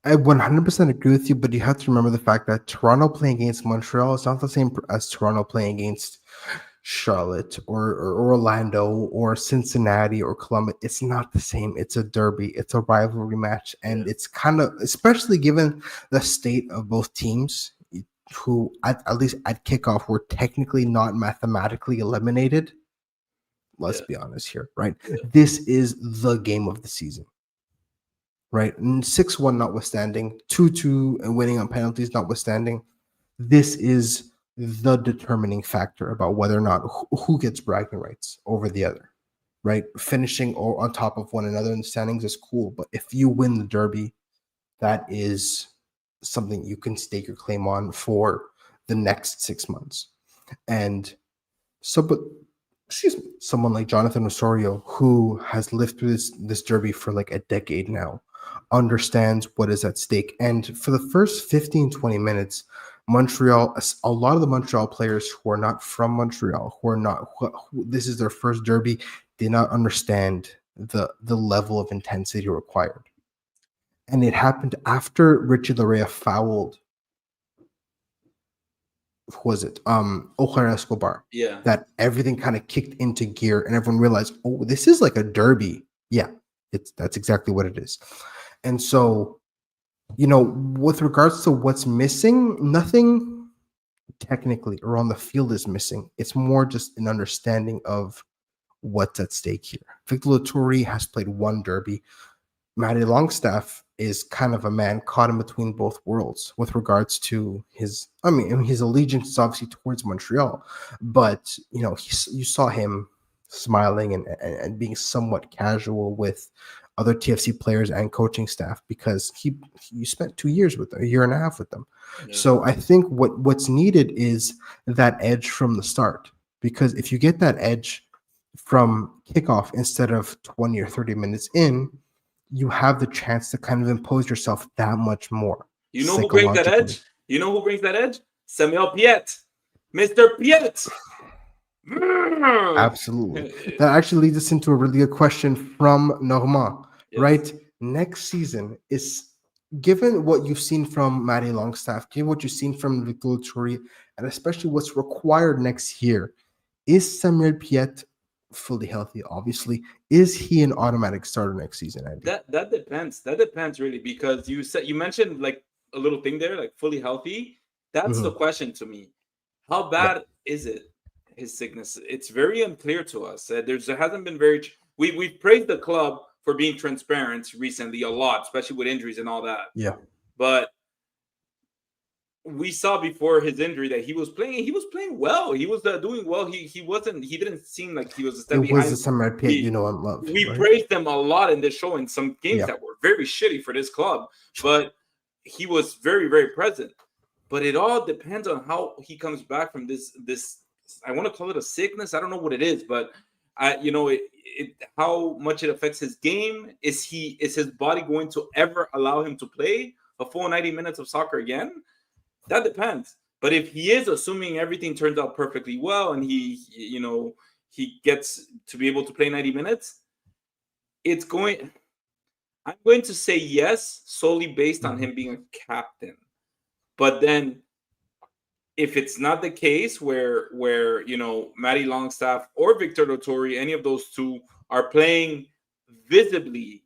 100% agree with you, but you have to remember the fact that Toronto playing against Montreal is not the same as Toronto playing against Charlotte or Orlando or Cincinnati or Columbus. It's not the same. It's a derby. It's a rivalry match, and it's kind of, especially given the state of both teams, who at least at kickoff were technically not mathematically eliminated. Let's be honest here, right? This is the game of the season. right? And 6-1 notwithstanding, 2-2 and winning on penalties notwithstanding, this is the determining factor about whether or not who gets bragging rights over the other, right? Finishing on top of one another in the standings is cool, but if you win the derby, that is something you can stake your claim on for the next 6 months. And so, but excuse me, someone like Jonathan Osorio, who has lived through this derby for like a decade now, understands what is at stake. And for the first 15-20 minutes, Montreal, a lot of the Montreal players who are not from Montreal, who this is their first derby, did not understand the level of intensity required. And it happened after Richie Larea fouled, who was it? Ojar Escobar. Yeah. That everything kind of kicked into gear and everyone realized, oh, this is like a derby. Yeah, that's exactly what it is. And so, with regards to what's missing, nothing technically or on the field is missing. It's more just an understanding of what's at stake here. Victor Latour has played one derby. Matty Longstaff is kind of a man caught in between both worlds with regards to his allegiance is obviously towards Montreal, but you saw him smiling and being somewhat casual with other TFC players and coaching staff because you spent 2 years with them, a year and a half with them. Yeah. So I think what's needed is that edge from the start, because if you get that edge from kickoff instead of 20 or 30 minutes in, you have the chance to kind of impose yourself that much more. You know who brings that edge? Samuel Piet. Mr. Piet. Absolutely. That actually leads us into a really good question from Normand, yes. Right? Next season is, given what you've seen from Matty Longstaff, given what you've seen from Victor Latour, and especially what's required next year, is Samuel Piet fully healthy? Obviously, is he an automatic starter next season, Andy? That depends really, because you mentioned like a little thing there, like fully healthy. That's the question to me. How bad is it, his sickness? It's very unclear to us. There hasn't been we've praised the club for being transparent recently a lot, especially with injuries and all that. Yeah, but we saw before his injury that he was playing well. He was doing well. He didn't seem like he was a step behind. It was the Samuel Piet and love. We praised him a lot in this show in some games that were very shitty for this club, but he was very, very present. But it all depends on how he comes back from this I want to call it a sickness. I don't know what it is, but how much it affects his game. Is his body going to ever allow him to play a full 90 minutes of soccer again? That depends. But if he is, assuming everything turns out perfectly well and he gets to be able to play 90 minutes, I'm going to say yes, solely based on him being a captain. But then if it's not the case where Matty Longstaff or Victor Latour, any of those two, are playing visibly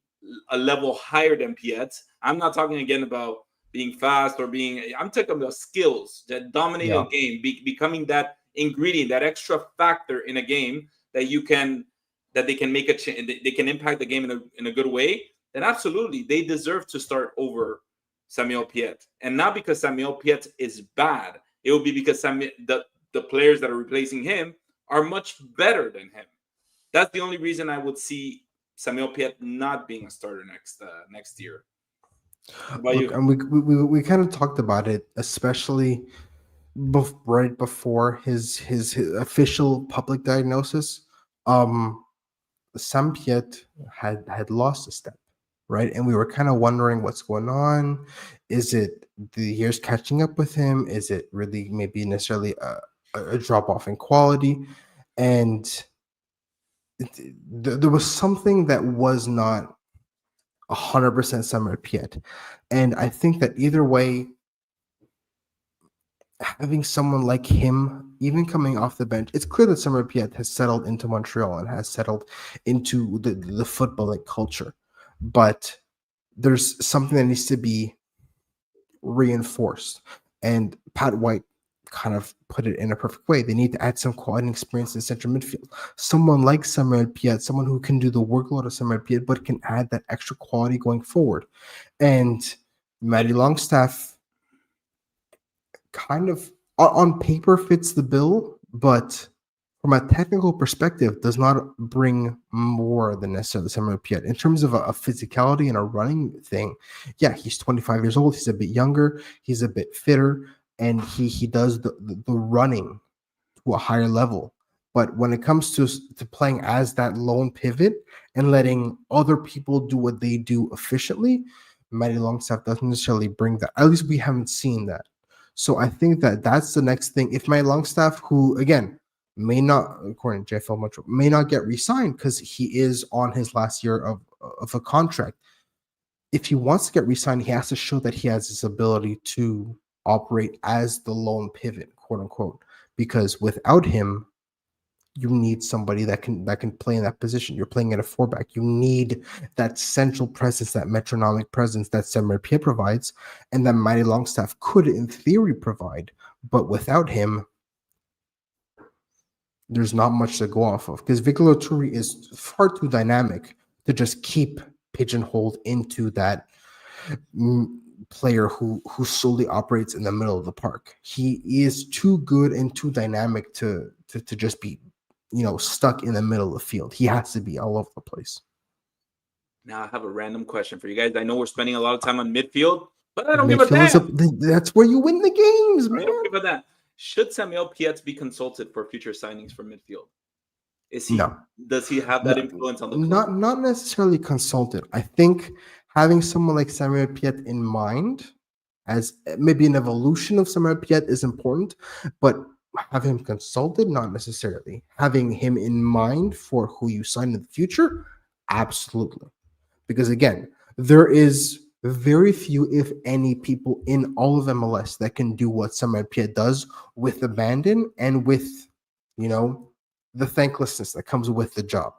a level higher than Piet, I'm not talking again about being fast or I'm talking about skills that dominate a game, becoming that ingredient, that extra factor in a game that they can make they can impact the game in a good way. Then absolutely, they deserve to start over Samuel Piet, and not because Samuel Piet is bad. It will be because the players that are replacing him are much better than him. That's the only reason I would see Samuel Piet not being a starter next year. Look, and we kind of talked about it, especially right before his official public diagnosis. Sam Piet had lost a step, right? And we were kind of wondering what's going on. Is it the years catching up with him? Is it really maybe necessarily a drop off in quality? And there was something that was not 100% Samuel Piet. And I think that either way, having someone like him, even coming off the bench, it's clear that Samuel Piet has settled into Montreal and has settled into the footballing culture. But there's something that needs to be reinforced. And Pat White kind of put it in a perfect way. They need to add some quality and experience in central midfield. Someone like Samuel Piet, someone who can do the workload of Samuel Piet, but can add that extra quality going forward. And Matty Longstaff kind of on paper fits the bill, but from a technical perspective, does not bring more than necessarily Samuel Piet. In terms of a physicality and a running thing, yeah, he's 25 years old. He's a bit younger. He's a bit fitter, and he does the running to a higher level. But when it comes to playing as that lone pivot and letting other people do what they do efficiently, Matty Longstaff doesn't necessarily bring that. At least we haven't seen that. So I think that that's the next thing. If Matty Longstaff, who again may not, according to JFL Metro, may not get re-signed because he is on his last year of a contract. If he wants to get re-signed, he has to show that he has this ability to operate as the lone pivot, quote unquote. Because without him, you need somebody that can play in that position. You're playing at a 4-back. You need that central presence, that metronomic presence that Samuel Piet provides, and that Matty Longstaff could, in theory, provide. But without him, there's not much to go off of, because Victor Turi is far too dynamic to just keep pigeonholed into that player who solely operates in the middle of the park. He is too good and too dynamic to just be, stuck in the middle of the field. He has to be all over the place. Now I have a random question for you guys. I know we're spending a lot of time on midfield, but I don't give a damn. That's where you win the games, man. I don't give a damn. Should Samuel Piet be consulted for future signings for midfield? No. Does he have that influence on the club? Not necessarily consulted. I think having someone like Samuel Piet in mind as maybe an evolution of Samuel Piet is important, but have him consulted, not necessarily. Having him in mind for who you sign in the future, absolutely. Because again, there is very few, if any, people in all of MLS that can do what Samuel Piet does with abandon and with, the thanklessness that comes with the job.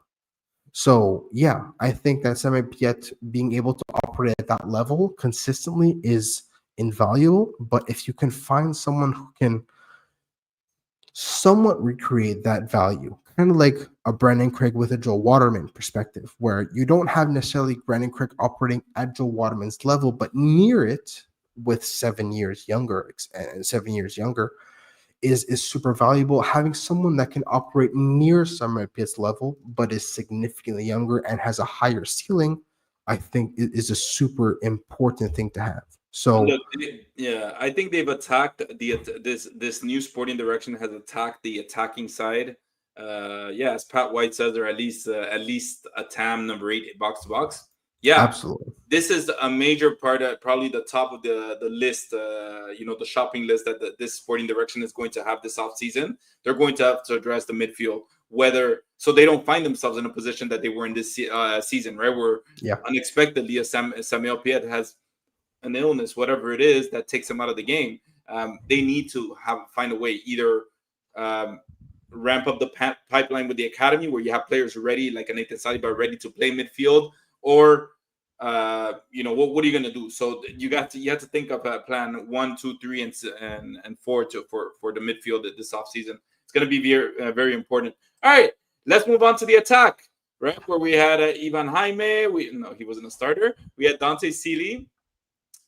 So, yeah, I think that Samuel Piet being able to operate at that level consistently is invaluable. But if you can find someone who can somewhat recreate that value, kind of like a Brandon Craig with a Joe Waterman perspective, where you don't have necessarily Brandon Craig operating at Joe Waterman's level, but near it with 7 years younger, is super valuable. Having someone that can operate near Samuel Piet's level, but is significantly younger and has a higher ceiling, I think is a super important thing to have. So look, yeah, I think they've attacked this new sporting direction has attacked the attacking side. As Pat White says, they're at least a TAM number 8 box to box. Yeah, absolutely. This is a major part, probably the top of the list, the shopping list that this sporting direction is going to have this offseason. They're going to have to address the midfield, so they don't find themselves in a position that they were in this season, right? Where unexpectedly Samuel Piet has an illness, whatever it is, that takes him out of the game. They need to find a way, either ramp up the pipeline with the academy, where you have players ready, like a Nathan Saliba, ready to play midfield, or what are you going to do? So you have to think of a plan 1, 2, 3, and 4 for the midfield this offseason. It's going to be very, very important. All right, let's move on to the attack, right? Where we had Ivan Jaime. He wasn't a starter. We had Dante Sealy,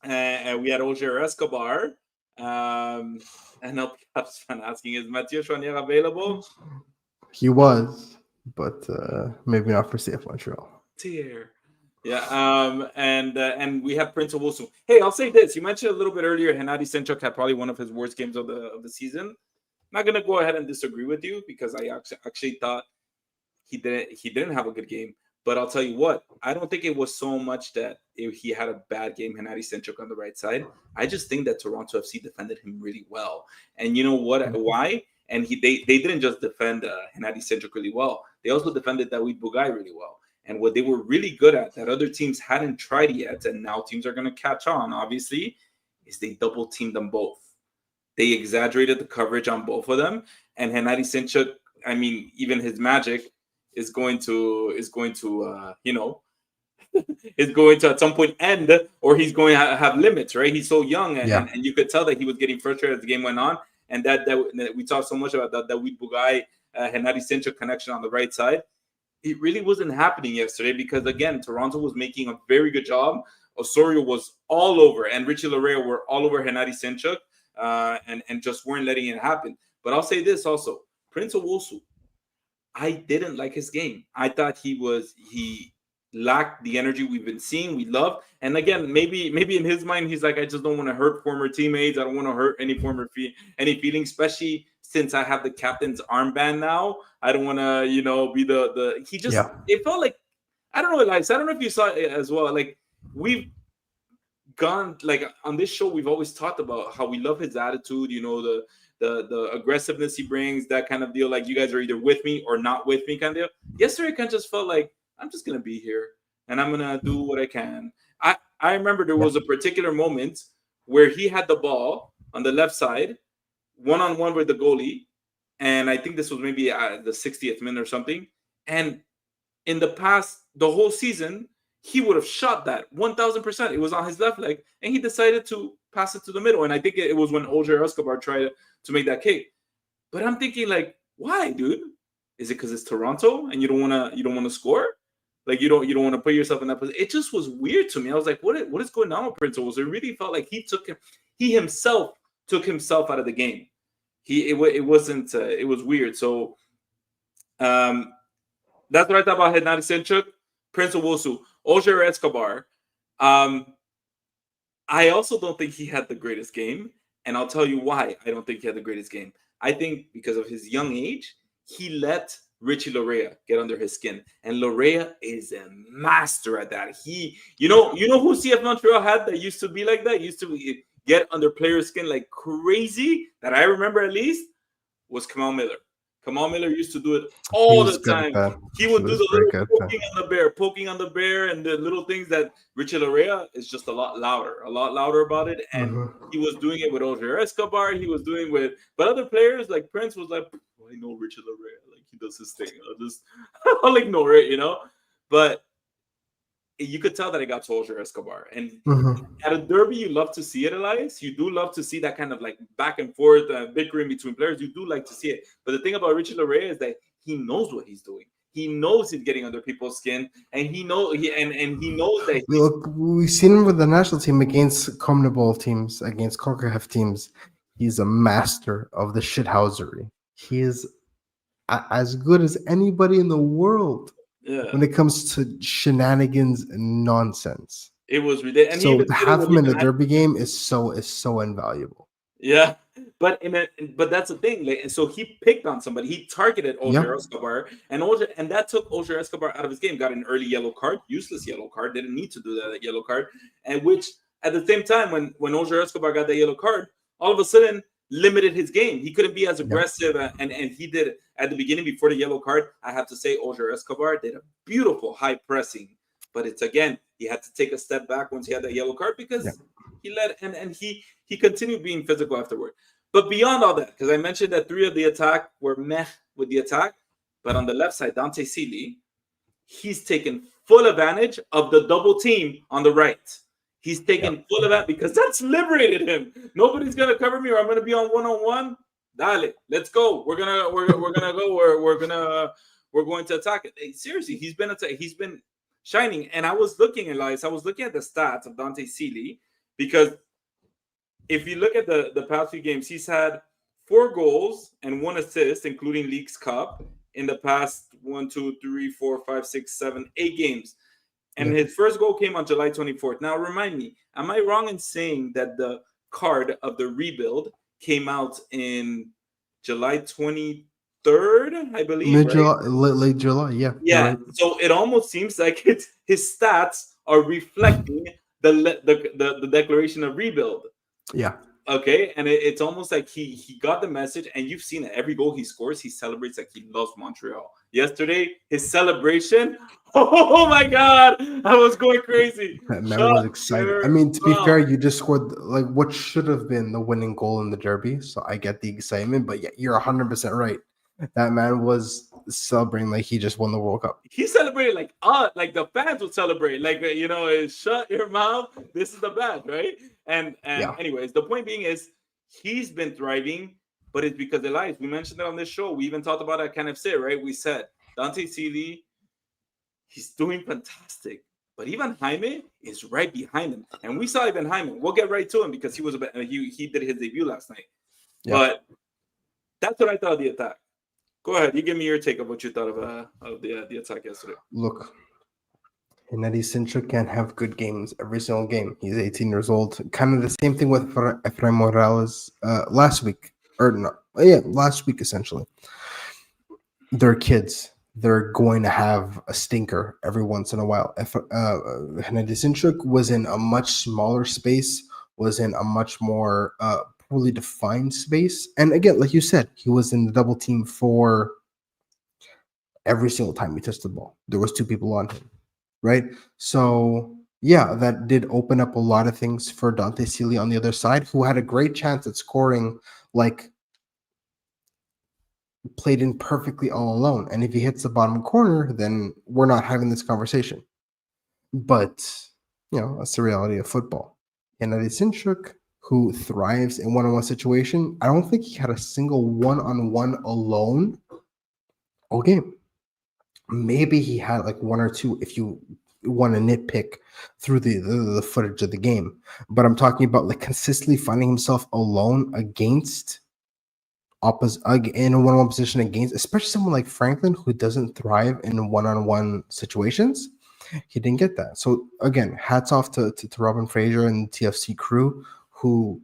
and we had Oger Escobar. And LP's fan asking, is Mathieu Chouanière available? He was, but maybe not for CF Montreal. Dear. Yeah, and we have Prince Owusu. Hey, I'll say this. You mentioned a little bit earlier, Hennady Senchuk had probably one of his worst games of the season. I'm not gonna go ahead and disagree with you, because I actually thought he didn't have a good game. But I'll tell you what, I don't think it was so much that he had a bad game, Hennady Senchuk on the right side. I just think that Toronto FC defended him really well. And you know what? Why? And they didn't just defend Hennady Senchuk really well. They also defended David Bugai really well. And what they were really good at that other teams hadn't tried yet, and now teams are going to catch on, obviously, is they double teamed them both. They exaggerated the coverage on both of them. And Hennady Senchuk, I mean, even his magic is going to is going to at some point end, or he's going to have limits, right? He's so young, and you could tell that he was getting frustrated as the game went on. and that we talked so much about that we Bugai Henry Sincha connection on the right side. It really wasn't happening yesterday because, again, Toronto was making a very good job. Osorio was all over, and Richie Laryea were all over Henry Sinchuk, and just weren't letting it happen. But I'll say this also. Prince Owusu, I didn't like his game. I thought he lacked the energy we've been seeing, we love. And again, maybe in his mind, he's like, I just don't want to hurt former teammates. I don't want to hurt any any feelings, especially since I have the captain's armband now. I don't want to, be the he just, it felt like, I don't know, Elias, I don't know if you saw it as well. Like, we've gone, like, on this show, we've always talked about how we love his attitude, the aggressiveness he brings, that kind of deal. Like, you guys are either with me or not with me kind of deal. Yesterday, it kind of just felt like, I'm just going to be here and I'm going to do what I can. I remember there was a particular moment where he had the ball on the left side, one-on-one with the goalie. And I think this was maybe the 60th minute or something. And in the whole season, he would have shot that 1,000%. It was on his left leg, and he decided to pass it to the middle. And I think it was when Oger Escobar tried to make that kick. But I'm thinking, like, why, dude? Is it because it's Toronto and you don't want to score? Like, you don't want to put yourself in that position. It just was weird to me. I was like, what is going on with Prince Owusu? It really felt like he himself took himself out of the game. It was weird. So that's what I thought about Henry Sinchuk, Prince Owusu, Oger Escobar. I also don't think he had the greatest game, and I'll tell you why I don't think he had the greatest game. I think because of his young age, he let Richie Laryea get under his skin, and Laryea is a master at that. You know who CF Montreal had that used to be like that, used to get under players' skin like crazy, that I remember at least, was Kamal Miller. Kamal Miller used to do it all the time. He would do the little poking on the bear, and the little things that Richie Laryea is just a lot louder about it. And he was doing it with Oger Escobar. He was doing but other players like Prince was like, I know Richie Laryea, like, he does his thing. I'll ignore it, But you could tell that it got to Oger Escobar. And at a derby, you love to see it, Elias. You do love to see that kind of like back and forth bickering between players. You do like to see it. But the thing about Richie Laryea is that he knows what he's doing. He knows he's getting under people's skin, and he knows that. Look, we've seen him with the national team against CONMEBOL teams, against CONCACAF teams. He's a master of the shithousery. He is as good as anybody in the world. Yeah. When it comes to shenanigans and nonsense. It was ridiculous. So to have him in the derby game is so invaluable. Yeah. But that's the thing. Like, and so he picked on somebody. He targeted Oger Escobar, and that took Oger Escobar out of his game. Got an early yellow card, useless yellow card. Didn't need to do that yellow card. And which at the same time, when Oger Escobar got that yellow card, all of a sudden limited his game. He couldn't be as aggressive, and he did at the beginning before the yellow card. I have to say, Oger Escobar did a beautiful high pressing, but it's again he had to take a step back once he had that yellow card because he let and he continued being physical afterward. But beyond all that, because I mentioned that 3 of the attack were meh with the attack, but on the left side, Dante Sealy, he's taken full advantage of the double team on the right. He's taken full of that because that's liberated him. Nobody's gonna cover me, or I'm gonna be on one-on-one. Dale, let's go. We're gonna go. We're going to attack it. Hey, seriously, he's been shining. And I was looking, Elias. I was looking at the stats of Dante Sealy, because if you look at the past few games, he's had 4 goals and 1 assist, including Leagues Cup, in the past 1, 2, 3, 4, 5, 6, 7, 8 games. And his first goal came on July 24th. Now, remind me, am I wrong in saying that the card of the rebuild came out in July 23rd, I believe? Mid-July, late July, yeah. Yeah, right. So it almost seems like his stats are reflecting the declaration of rebuild. Yeah. Okay, and it's almost like he got the message, and you've seen it. Every goal he scores, he celebrates like he loves Montreal. Yesterday, his celebration, oh my God, I was going crazy. That man was excited. I mean, to be fair, you just scored like what should have been the winning goal in the derby, so I get the excitement, but yeah, you're 100% right. That man was celebrating like he just won the World Cup. He celebrated like the fans would celebrate, like shut your mouth. This is the best, right? And anyways, the point being is he's been thriving. but it's because Elias. We mentioned it on this show. We even talked about it at Can FC, right? We said Dante Sealy, he's doing fantastic. But even Jaime is right behind him. And we saw even Jaime. We'll get right to him because he did his debut last night. Yeah. But that's what I thought of the attack. Go ahead. You give me your take of what you thought of the attack yesterday. Look, Hennady Sintra can't have good games every single game. He's 18 years old. Kind of the same thing with Efrain Morales last week. Last week, essentially. They're kids. They're going to have a stinker every once in a while. Hennady Sintra was in a much smaller space, was in a much more poorly defined space. And again, like you said, he was in the double team for every single time he touched the ball. There was two people on him, right? So, yeah, that did open up a lot of things for Dante Sealy on the other side, who had a great chance at scoring, played in perfectly all alone. And if he hits the bottom corner, then we're not having this conversation. But, that's the reality of football. Hennady Sintra, who thrives in one-on-one situation, I don't think he had a single one-on-one alone all game. Maybe he had one or two if you want to nitpick through the footage of the game. But I'm talking about consistently finding himself alone against in a one-on-one position against, especially someone like Franklin, who doesn't thrive in one-on-one situations. He didn't get that. So again, hats off to Robin Fraser and the TFC crew, who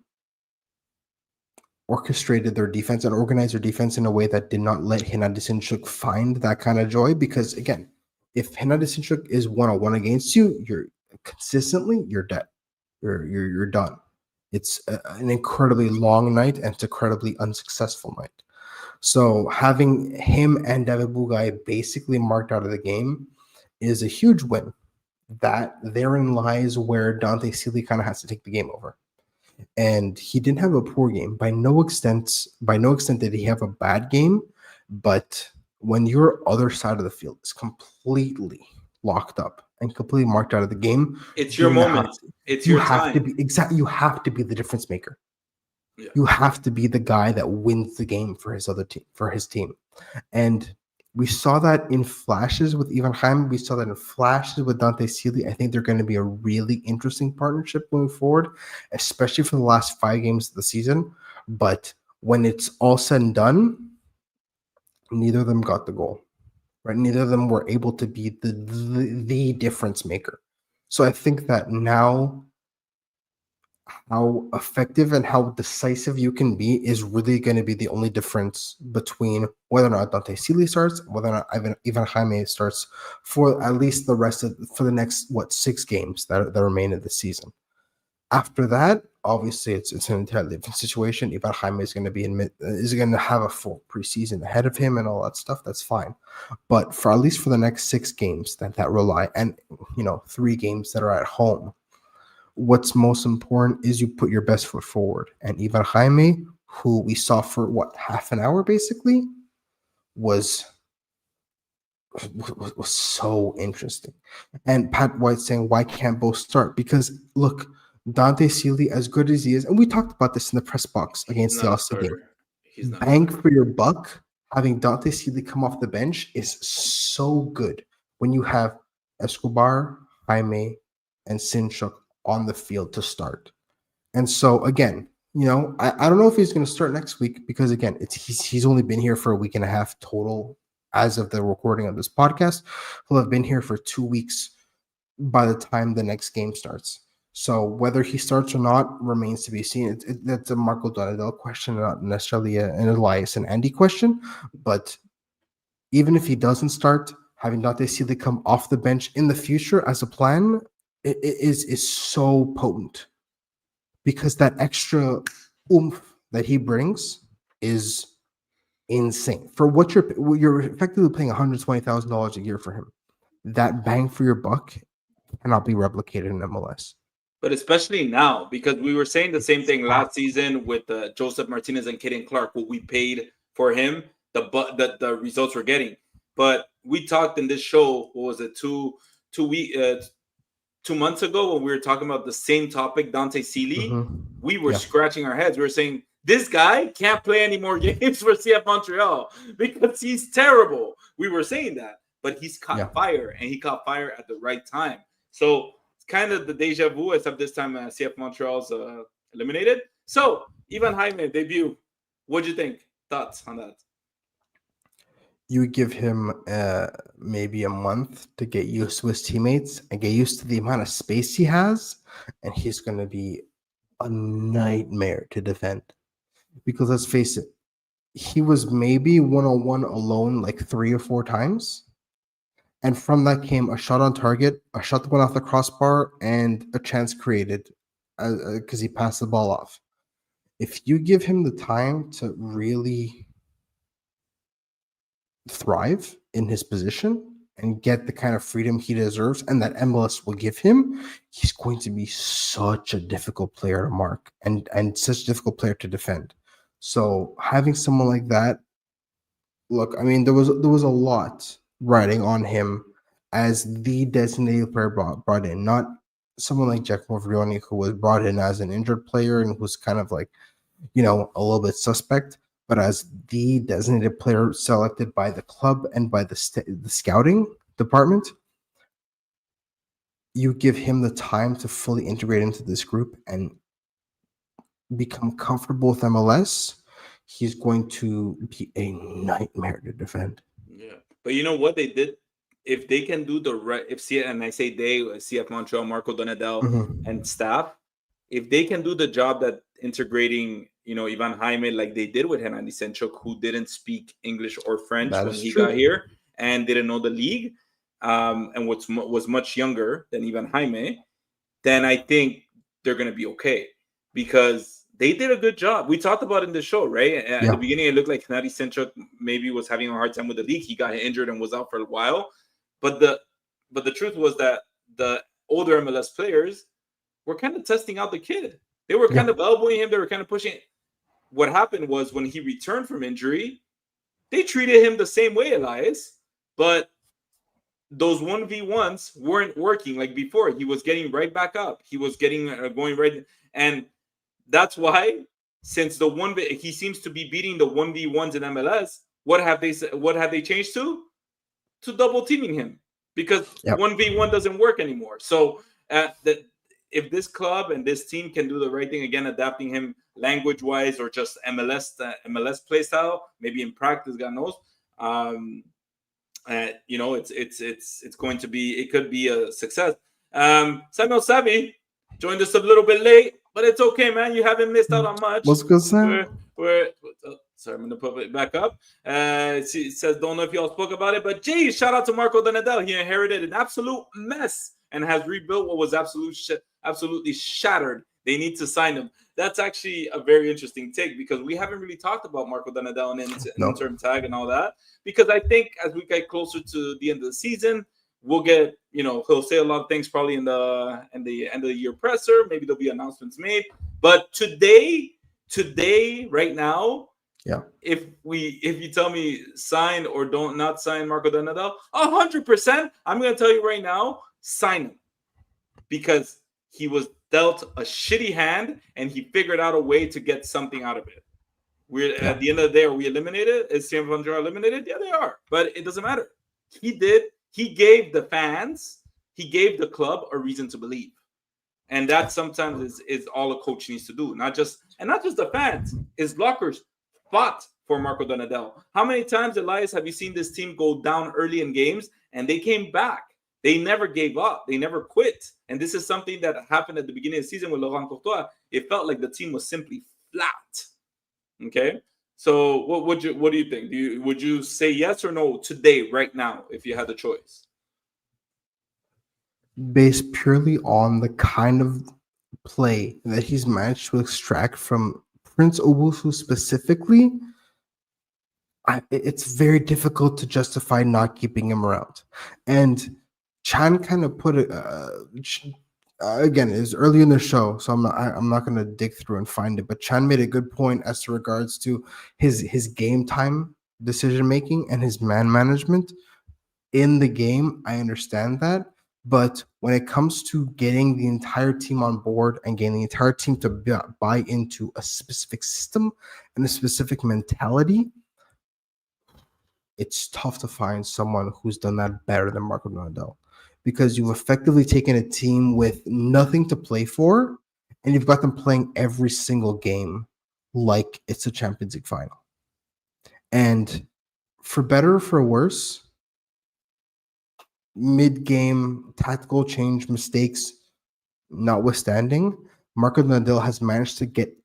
orchestrated their defense and organized their defense in a way that did not let Hennady Sintra find that kind of joy. Because again, if Hennady Sintra is one-on-one against you, you're dead. You're done. It's an incredibly long night, and it's an incredibly unsuccessful night. So having him and David Bugay basically marked out of the game is a huge win. That therein lies where Dante Sealy kind of has to take the game over. And he didn't have a poor game. By no extent did he have a bad game. But when your other side of the field is completely locked up and completely marked out of the game, it's your moment. It's your time. You have to be the difference maker. Yeah. You have to be the guy that wins the game for his team. And we saw that in flashes with Ivan Jaime. We saw that in flashes with Dante Sealy. I think they're going to be a really interesting partnership moving forward, especially for the last 5 games of the season. But when it's all said and done, neither of them got the goal. Right? Neither of them were able to be the difference maker. So I think that now how effective and how decisive you can be is really going to be the only difference between whether or not Dante Sealy starts, whether or not Ivan Jaime starts for at least for the next 6 games that remain of the season. After that, obviously it's an entirely different situation. Ivan Jaime is going to have a full preseason ahead of him and all that stuff. That's fine. But for at least for the next 6 games that rely, and 3 games that are at home, what's most important is you put your best foot forward. And Ivan Jaime, who we saw for half an hour basically, was so interesting. And Pat White saying, why can't both start? Because look, Dante Sealy, as good as he is, and we talked about this in the press box against the Austin game, bang for your buck, having Dante Sealy come off the bench is so good when you have Escobar, Jaime, and Sinchuk on the field to start. And so again, I don't know if he's going to start next week, because again, he's only been here for a week and a half total as of the recording of this podcast. He'll have been here for 2 weeks by the time the next game starts. So whether he starts or not remains to be seen. That's a Marco Donadel question, not necessarily an Elias and Andy question. But even if he doesn't start, having Dante Sealy come off the bench in the future as a plan is so potent, because that extra oomph that he brings is insane. For what you're effectively paying $120,000 a year for him. That bang for your buck cannot be replicated in MLS. But especially now, because we were saying the same thing last season with Joseph Martinez and Kaden Clark, what we paid for him, the results we're getting. But we talked in this show, what was it, 2 months ago, when we were talking about the same topic, Dante Sealy, we were scratching our heads. We were saying This guy can't play any more games for CF Montreal because he's terrible. We were saying that, but he's caught fire, and he caught fire at the right time. So it's kind of the deja vu, except this time CF Montreal's eliminated. So Ivan Jaime debut. What'd you think? Thoughts on that? You give him maybe a month to get used to his teammates and get used to the amount of space he has, and he's going to be a nightmare to defend. Because let's face it, he was maybe 1-on-1 alone like 3 or 4 times. And from that came a shot on target, a shot that went off the crossbar, and a chance created because he passed the ball off. If you give him the time to really thrive in his position and get the kind of freedom he deserves and that MLS will give him, he's going to be such a difficult player to mark and such a difficult player to defend. So having someone like that, look, I mean, there was a lot riding on him as the designated player brought in, not someone like Jack Morvioni, who was brought in as an injured player and who's kind of like, a little bit suspect, but as the designated player selected by the club and by the scouting department. You give him the time to fully integrate into this group and become comfortable with MLS. He's going to be a nightmare to defend. Yeah, but you know what they did? If they can do the right, and I say they, CF Montreal, Marco Donadel, and staff, if they can do the job that integrating, Ivan Jaime like they did with Hernani Senchuk, who didn't speak English or French when he got here and didn't know the league, and was much younger than Ivan Jaime, then I think they're going to be okay because they did a good job. We talked about it in the show, right? At the beginning, it looked like Hernani Senchuk maybe was having a hard time with the league. He got injured and was out for a while. But the truth was that the older MLS players were kind of testing out the kid. They were kind of elbowing him. They were kind of pushing. What happened was when he returned from injury, they treated him the same way, Elias. But those 1v1s weren't working like before. He was getting right back up. He was getting going right. And that's why since he seems to be beating the 1v1s in MLS, what have they changed to? To double teaming him because 1v1 doesn't work anymore. So if this club and this team can do the right thing again, adapting him language wise or just MLS play style, maybe in practice, God knows. It's going to be, it could be a success. Samuel Savi joined us a little bit late, but it's okay, man. You haven't missed out on much. What's good, Sam? Sorry, I'm going to put it back up. It says, don't know if y'all spoke about it, but geez, shout out to Marco Donadel. He inherited an absolute mess and has rebuilt what was absolutely shattered. They need to sign him. That's actually a very interesting take because we haven't really talked about Marco Donadel and interim tag and all that. Because I think as we get closer to the end of the season, we'll get, he'll say a lot of things probably in the end of the year presser. Maybe there'll be announcements made. But today, right now, if you tell me sign or don't not sign Marco Donadel, 100%, I'm going to tell you right now, sign him because he was dealt a shitty hand and he figured out a way to get something out of it. At the end of the day, are we eliminated? Is CF Montreal eliminated? Yeah, they are, but it doesn't matter. He gave the fans, he gave the club a reason to believe, and that sometimes is all a coach needs to do. Not just the fans. His lockers fought for Marco Donadel. How many times, Elias, have you seen this team go down early in games and they came back? They never gave up. They never quit. And this is something that happened at the beginning of the season with Laurent Courtois. It felt like the team was simply flat. Okay, so what do you think? Would you say yes or no today, right now, if you had the choice? Based purely on the kind of play that he's managed to extract from Prince Owusu specifically, it's very difficult to justify not keeping him around. And Chan kind of put it again, it's early in the show, so I'm not going to dig through and find it. But Chan made a good point as to regards to his game time decision making and his man management in the game. I understand that, But when it comes to getting the entire team on board and getting the entire team to buy into a specific system and a specific mentality, it's tough to find someone who's done that better than Marco Donadell, because you've effectively taken a team with nothing to play for and you've got them playing every single game like it's a Champions League final. And for better or for worse, mid-game tactical change mistakes notwithstanding, Marco Donadell has managed to get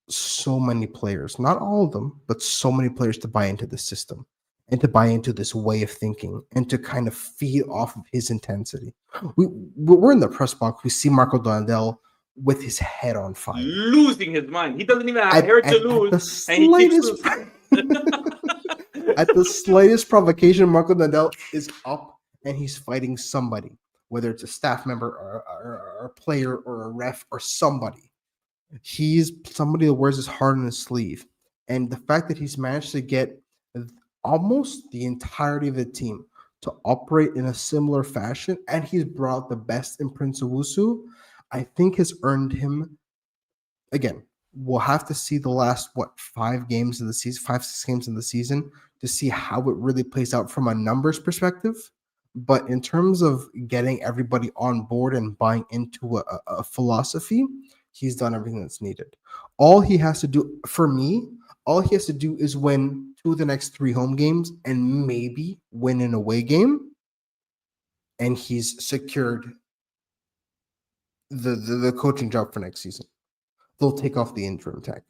so many players, not all of them, but so many players to buy into the system and to buy into this way of thinking and to kind of feed off of his intensity. We're in the press box. We see Marco Donadell with his head on fire, losing his mind. He doesn't even have hair to lose, and he keeps losing. At the slightest provocation, Marco Donadell is up and he's fighting somebody, whether it's a staff member or a player or a ref or somebody. He's somebody that wears his heart on his sleeve. And the fact that he's managed to get almost the entirety of the team to operate in a similar fashion, and he's brought the best in Prince Owusu, I think has earned him, again, we'll have to see the last, 5 games of the season, 5-6 games of the season to see how it really plays out from a numbers perspective. But in terms of getting everybody on board and buying into a philosophy, he's done everything that's needed. All he has to do, for me, is win 2 of the next 3 home games and maybe win an away game. And he's secured the coaching job for next season. They'll take off the interim tag.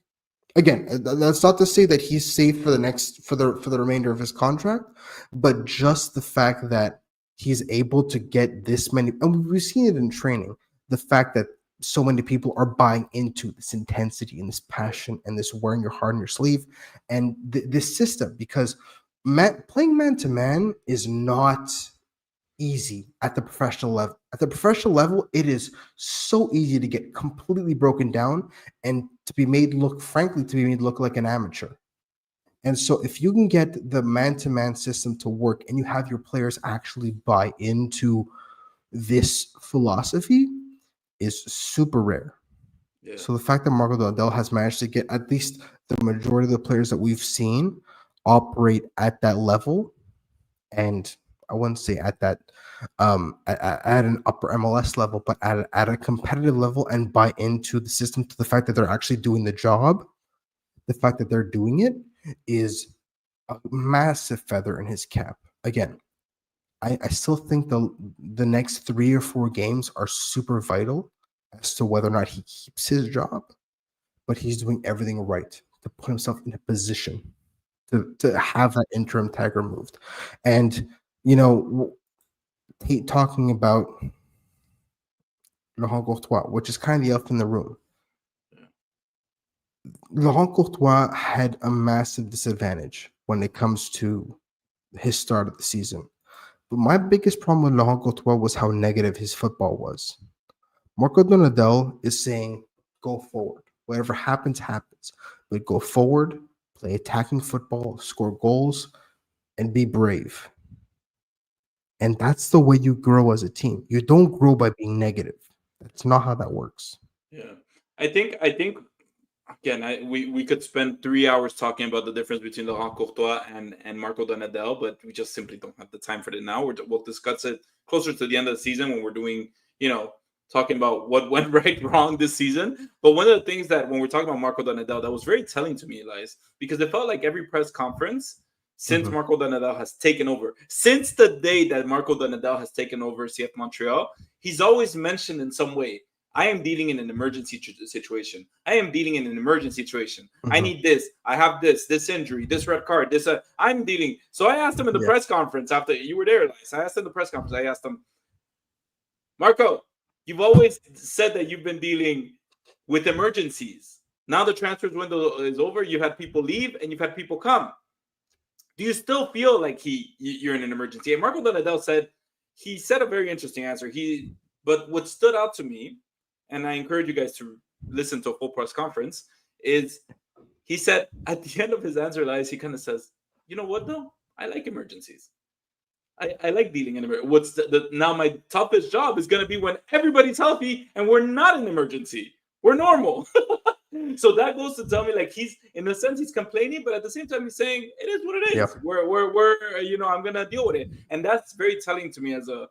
Again, that's not to say that he's safe for the remainder of his contract, but just the fact that he's able to get this many, and we've seen it in training, the fact that so many people are buying into this intensity and this passion and this wearing your heart on your sleeve and this system, because playing man-to-man is not easy at the professional level. At the professional level, it is so easy to get completely broken down and to be made look like an amateur. And so if you can get the man-to-man system to work and you have your players actually buy into this philosophy is super rare. Yeah. So the fact that Marco Donadell has managed to get at least the majority of the players that we've seen operate at that level, and I wouldn't say at that at an upper MLS level, but at a competitive level, and buy into the system, to the fact that they're actually doing the job, the fact that they're doing it is a massive feather in his cap. Again, I still think the next 3 or 4 games are super vital as to whether or not he keeps his job, but he's doing everything right to put himself in a position to have that interim tag removed. And, talking about Laurent Courtois, which is kind of the elephant in the room. Laurent Courtois had a massive disadvantage when it comes to his start of the season. But my biggest problem with Laurent Courtois was how negative his football was. Marco Donadell is saying, go forward. Whatever happens, happens. But go forward, play attacking football, score goals, and be brave. And that's the way you grow as a team. You don't grow by being negative. That's not how that works. Yeah. I think again, we could spend 3 hours talking about the difference between Laurent Courtois and Marco Donadell, but we just simply don't have the time for it now. We'll discuss it closer to the end of the season when we're doing, talking about what went right, wrong this season. But one of the things that when we're talking about Marco Donadell, that was very telling to me, Elias, because it felt like every press conference since Marco Donadell has taken over, since the day that Marco Donadell has taken over CF Montreal, he's always mentioned in some way, I am dealing in an emergency situation. I am dealing in an emergency situation. I need this. I have this injury, this red card, this. I'm dealing. So I asked him in the press conference after you were there, Elias. I asked him in the press conference. I asked him, Marco, you've always said that you've been dealing with emergencies. Now the transfers window is over. You've had people leave and you've had people come. Do you still feel like you're in an emergency? And Marco Donadell said a very interesting answer. But what stood out to me, and I encourage you guys to listen to a full press conference, is he said at the end of his answer, Elias, he kind of says, you know what, though? I like emergencies. I like dealing in emergency. What's now my toughest job is going to be when everybody's healthy and we're not in emergency. We're normal. So that goes to tell me, like, he's in a sense he's complaining, but at the same time he's saying it is what it is. Yep. We're I'm gonna deal with it, and that's very telling to me as a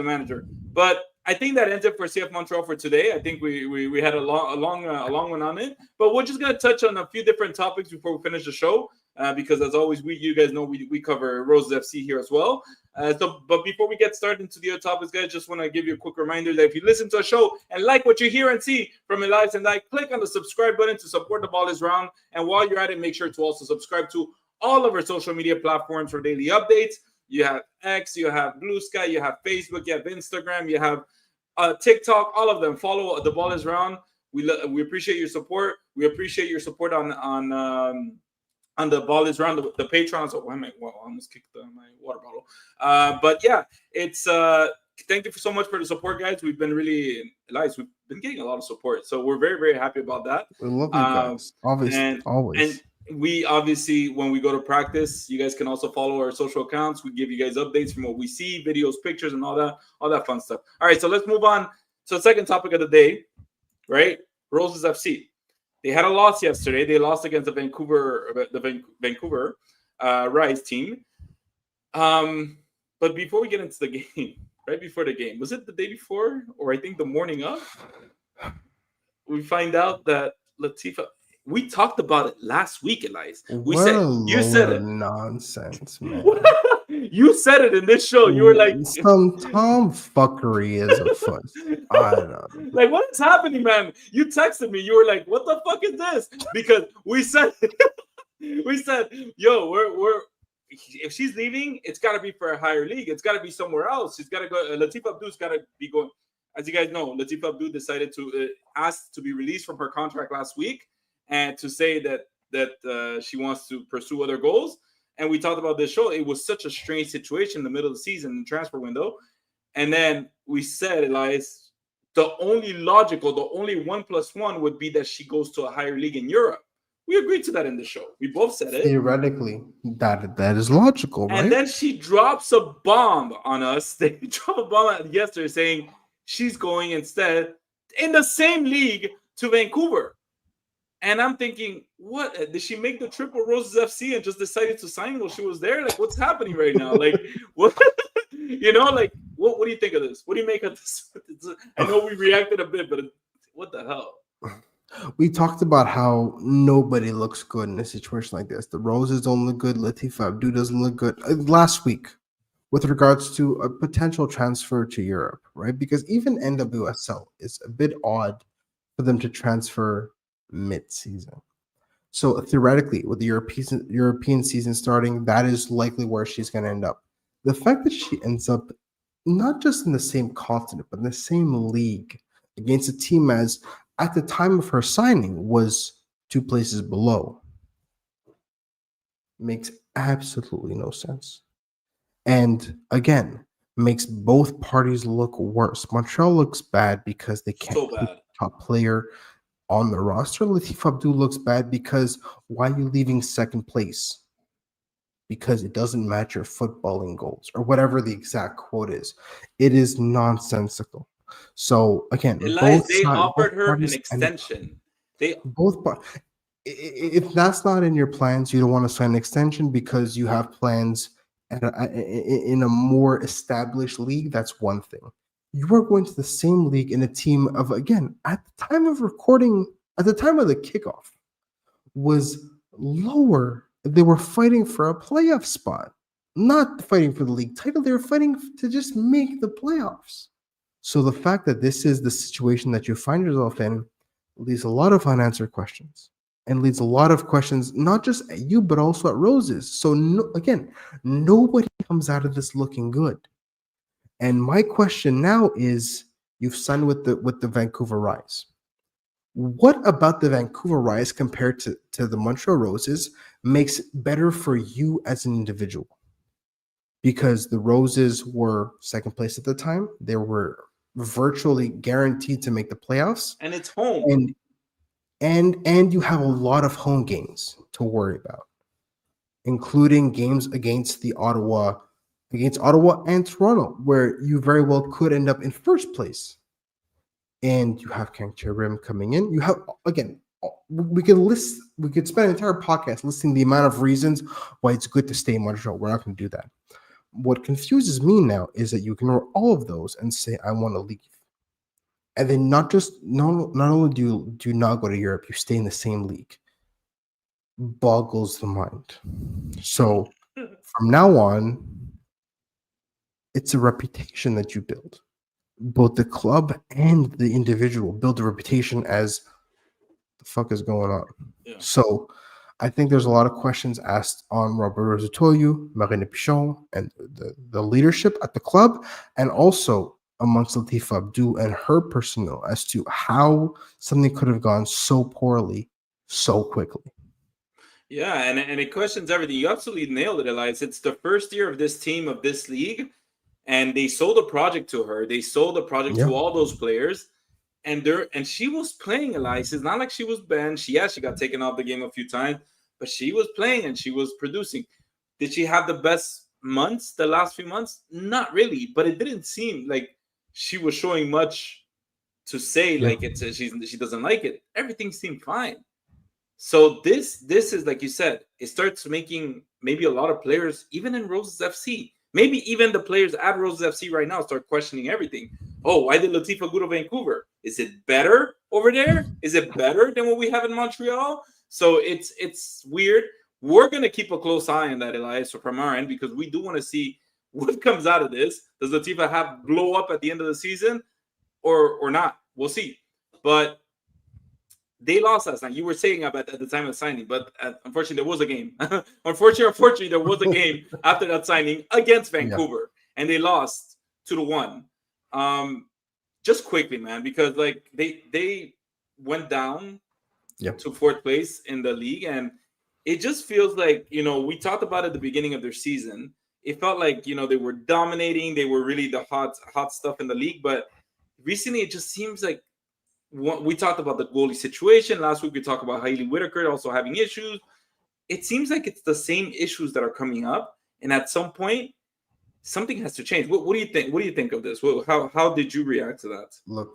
manager. But I think that ends it for CF Montreal for today. I think we had a long one on it, but we're just gonna touch on a few different topics before we finish the show. Because as always, you guys know we cover Roses FC here as well. But before we get started into the other topics, guys, just want to give you a quick reminder that if you listen to a show and like what you hear and see from ELIAS and I, click on the subscribe button to support The Ball Is Round. And while you're at it, make sure to also subscribe to all of our social media platforms for daily updates. You have X, you have Blue Sky, you have Facebook, you have Instagram, you have TikTok, all of them. Follow The Ball Is Round. We appreciate your support. We appreciate your support on The Ball Is Round, the Patreon. So I almost kicked my water bottle. But yeah, it's thank you so much for the support, guys. We've been really nice. We've been getting a lot of support, so we're very, very happy about that. We love you guys, obviously, always. And we obviously, when we go to practice, you guys can also follow our social accounts. We give you guys updates from what we see, videos, pictures, and all that fun stuff. All right, so let's move on. So the second topic of the day, right? Roses FC. They had a loss yesterday. They lost against the Vancouver Rise team. But before we get into the game, right before the game, was it the day before, or I think the morning of? We find out that Latifa. We talked about it last week, Elias. You said it. Nonsense, man. You said it in this show. You were like, some tomfuckery is afoot. I don't know. Like, what is happening, man? You texted me. You were like, what the fuck is this? Because we said, yo, we're if she's leaving, it's got to be for a higher league. It's got to be somewhere else. She's got to go. Latifa Abdou's got to be going. As you guys know, Latifa Abdou decided to ask to be released from her contract last week and to say that she wants to pursue other goals. And we talked about this show. It was such a strange situation in the middle of the season, the transfer window. And then we said, Elias, the only 1+1 would be that she goes to a higher league in Europe. We agreed to that in the show. We both said it. Theoretically, that is logical, right? And then she drops a bomb on us. They dropped a bomb yesterday saying she's going instead in the same league to Vancouver. And I'm thinking, what? Did she make the trip with Roses FC and just decided to sign while she was there? Like, what's happening right now? Like, what? Like, what do you think of this? What do you make of this? I know we reacted a bit, but what the hell? We talked about how nobody looks good in a situation like this. The Roses don't look good. Latifa Abdou doesn't look good. Last week, with regards to a potential transfer to Europe, right? Because even NWSL is a bit odd for them to transfer mid-season. So theoretically, with the European season starting, that is likely where she's going to end up. The fact that she ends up not just in the same continent, but in the same league against a team as at the time of her signing was 2 places below makes absolutely no sense. And again, makes both parties look worse. Montreal looks bad because they can't keep the top player on the roster. Latifa Abdou looks bad because why are you leaving second place? Because it doesn't match your footballing goals or whatever the exact quote is. It is nonsensical. So again, they offered her an extension. If that's not in your plans, you don't want to sign an extension because you have plans in a more established league. That's one thing. You are going to the same league in a team of, again, at the time of recording, at the time of the kickoff, was lower. They were fighting for a playoff spot, not fighting for the league title. They were fighting to just make the playoffs. So the fact that this is the situation that you find yourself in leaves a lot of unanswered questions and leads a lot of questions, not just at you, but also at Roses. So again, nobody comes out of this looking good. And my question now is, you've signed with the Vancouver Rise. What about the Vancouver Rise compared to the Montreal Roses makes it better for you as an individual? Because the Roses were second place at the time. They were virtually guaranteed to make the playoffs. And it's home. And you have a lot of home games to worry about, including games against the Ottawa against Ottawa and Toronto, where you very well could end up in first place. And you have Cfmtl coming in. You have, again, we could spend an entire podcast listing the amount of reasons why it's good to stay in Montreal. We're not going to do that. What confuses me now is that you ignore all of those and say, I want to leave. And then not only do you not go to Europe, you stay in the same league. Boggles the mind. So from now on, it's a reputation that you build. Both the club and the individual build a reputation as the fuck is going on. Yeah. So I think there's a lot of questions asked on Robert Rosatoyu, Marina Pichon, and the leadership at the club, and also amongst Latifa Abdou and her personnel as to how something could have gone so poorly so quickly. Yeah, and it questions everything. You absolutely nailed it, Elias. It's the first year of this team, of this league, and they sold a project to her. They sold a project to all those players, and she was playing, Elias. It's not like she was benched. Yeah, she got taken off the game a few times, but she was playing and she was producing. Did she have the best months, the last few months? Not really, but it didn't seem like she was showing much to say like she doesn't like it. Everything seemed fine. So this is, like you said, it starts making maybe a lot of players, even in Roses FC, maybe even the players at Roses FC right now, start questioning everything. Oh, why did Latifa go to Vancouver? Is it better over there? Is it better than what we have in Montreal? So it's weird. We're going to keep a close eye on that, Elias, from our end, because we do want to see what comes out of this. Does Latifa have blow up at the end of the season or not? We'll see. But they lost last night. You were saying about at the time of signing, but unfortunately, there was a game. Unfortunately, there was a game after that signing against Vancouver, and they lost 2-1. Just quickly, man, because like they went down to fourth place in the league, and it just feels like, we talked about at the beginning of their season. It felt like, they were dominating. They were really the hot stuff in the league, but recently it just seems like, we talked about the goalie situation. Last week we talked about Hailey Whitaker also having issues. It seems like it's the same issues that are coming up, and at some point, something has to change. What do you think? What do you think of this? How did you react to that? Look,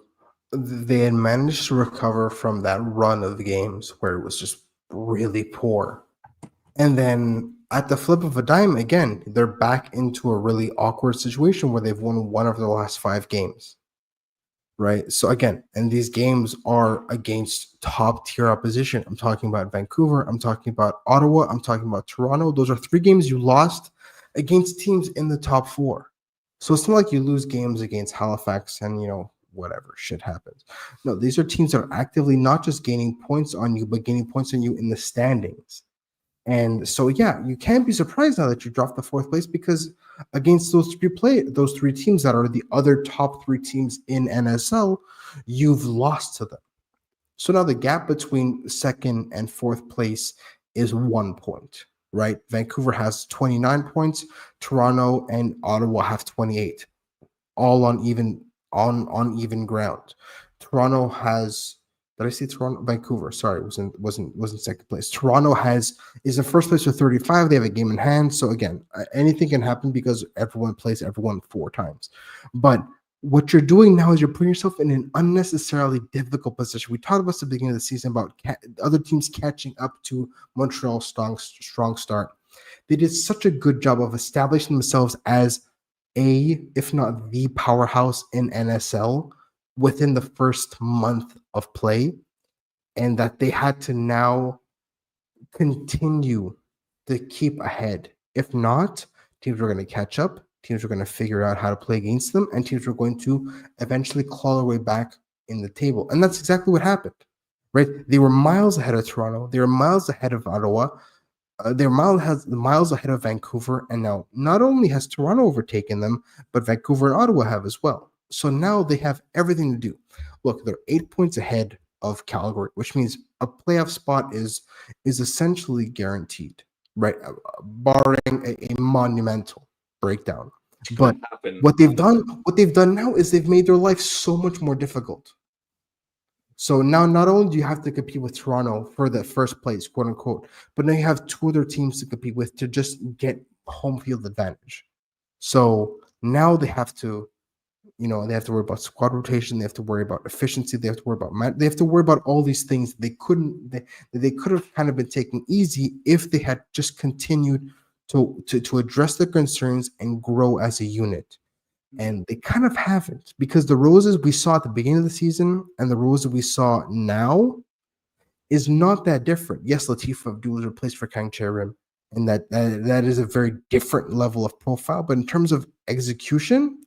they had managed to recover from that run of games where it was just really poor. And then at the flip of a dime, again, they're back into a really awkward situation where they've won one of the last 5 games. Right. So again, and these games are against top tier opposition. I'm talking about Vancouver. I'm talking about Ottawa. I'm talking about Toronto. Those are 3 games you lost against teams in the top 4. So it's not like you lose games against Halifax and, whatever shit happens. No, these are teams that are actively not just gaining points on you, but gaining points on you in the standings. And so, you can't be surprised now that you dropped the 4th place, because against those 3 teams that are the other top 3 teams in NSL, you've lost to them. So now the gap between 2nd and 4th place is 1 point, right? Vancouver has 29 points. Toronto and Ottawa have 28, all on even ground. Toronto has. Did I say Toronto? Vancouver. Sorry, wasn't 2nd place. Toronto is in 1st place with 35. They have a game in hand. So again, anything can happen because everyone plays everyone 4 times. But what you're doing now is you're putting yourself in an unnecessarily difficult position. We talked about at the beginning of the season about other teams catching up to Montreal's strong start. They did such a good job of establishing themselves as if not the powerhouse in NSL within the first month of play, and that they had to now continue to keep ahead. If not, teams were going to catch up, teams were going to figure out how to play against them, and teams were going to eventually claw their way back in the table. And that's exactly what happened, right? They were miles ahead of Toronto. They were miles ahead of Ottawa. They're miles ahead of Vancouver. And now not only has Toronto overtaken them, but Vancouver and Ottawa have as well. So now they have everything to do. Look, they're 8 points ahead of Calgary, which means a playoff spot is essentially guaranteed, right? Barring a monumental breakdown. But what they've done now is they've made their life so much more difficult. So now not only do you have to compete with Toronto for the first place, quote unquote, but now you have 2 other teams to compete with to just get home field advantage. So now they have to, they have to worry about squad rotation. They have to worry about efficiency. They have to worry about they have to worry about all these things they could have kind of been taking easy if they had just continued to address their concerns and grow as a unit. And they kind of haven't, because the Roses we saw at the beginning of the season and the Roses we saw now is not that different. Yes, Latif Abdul was replaced for Kang Cherim, and that is a very different level of profile. But in terms of execution,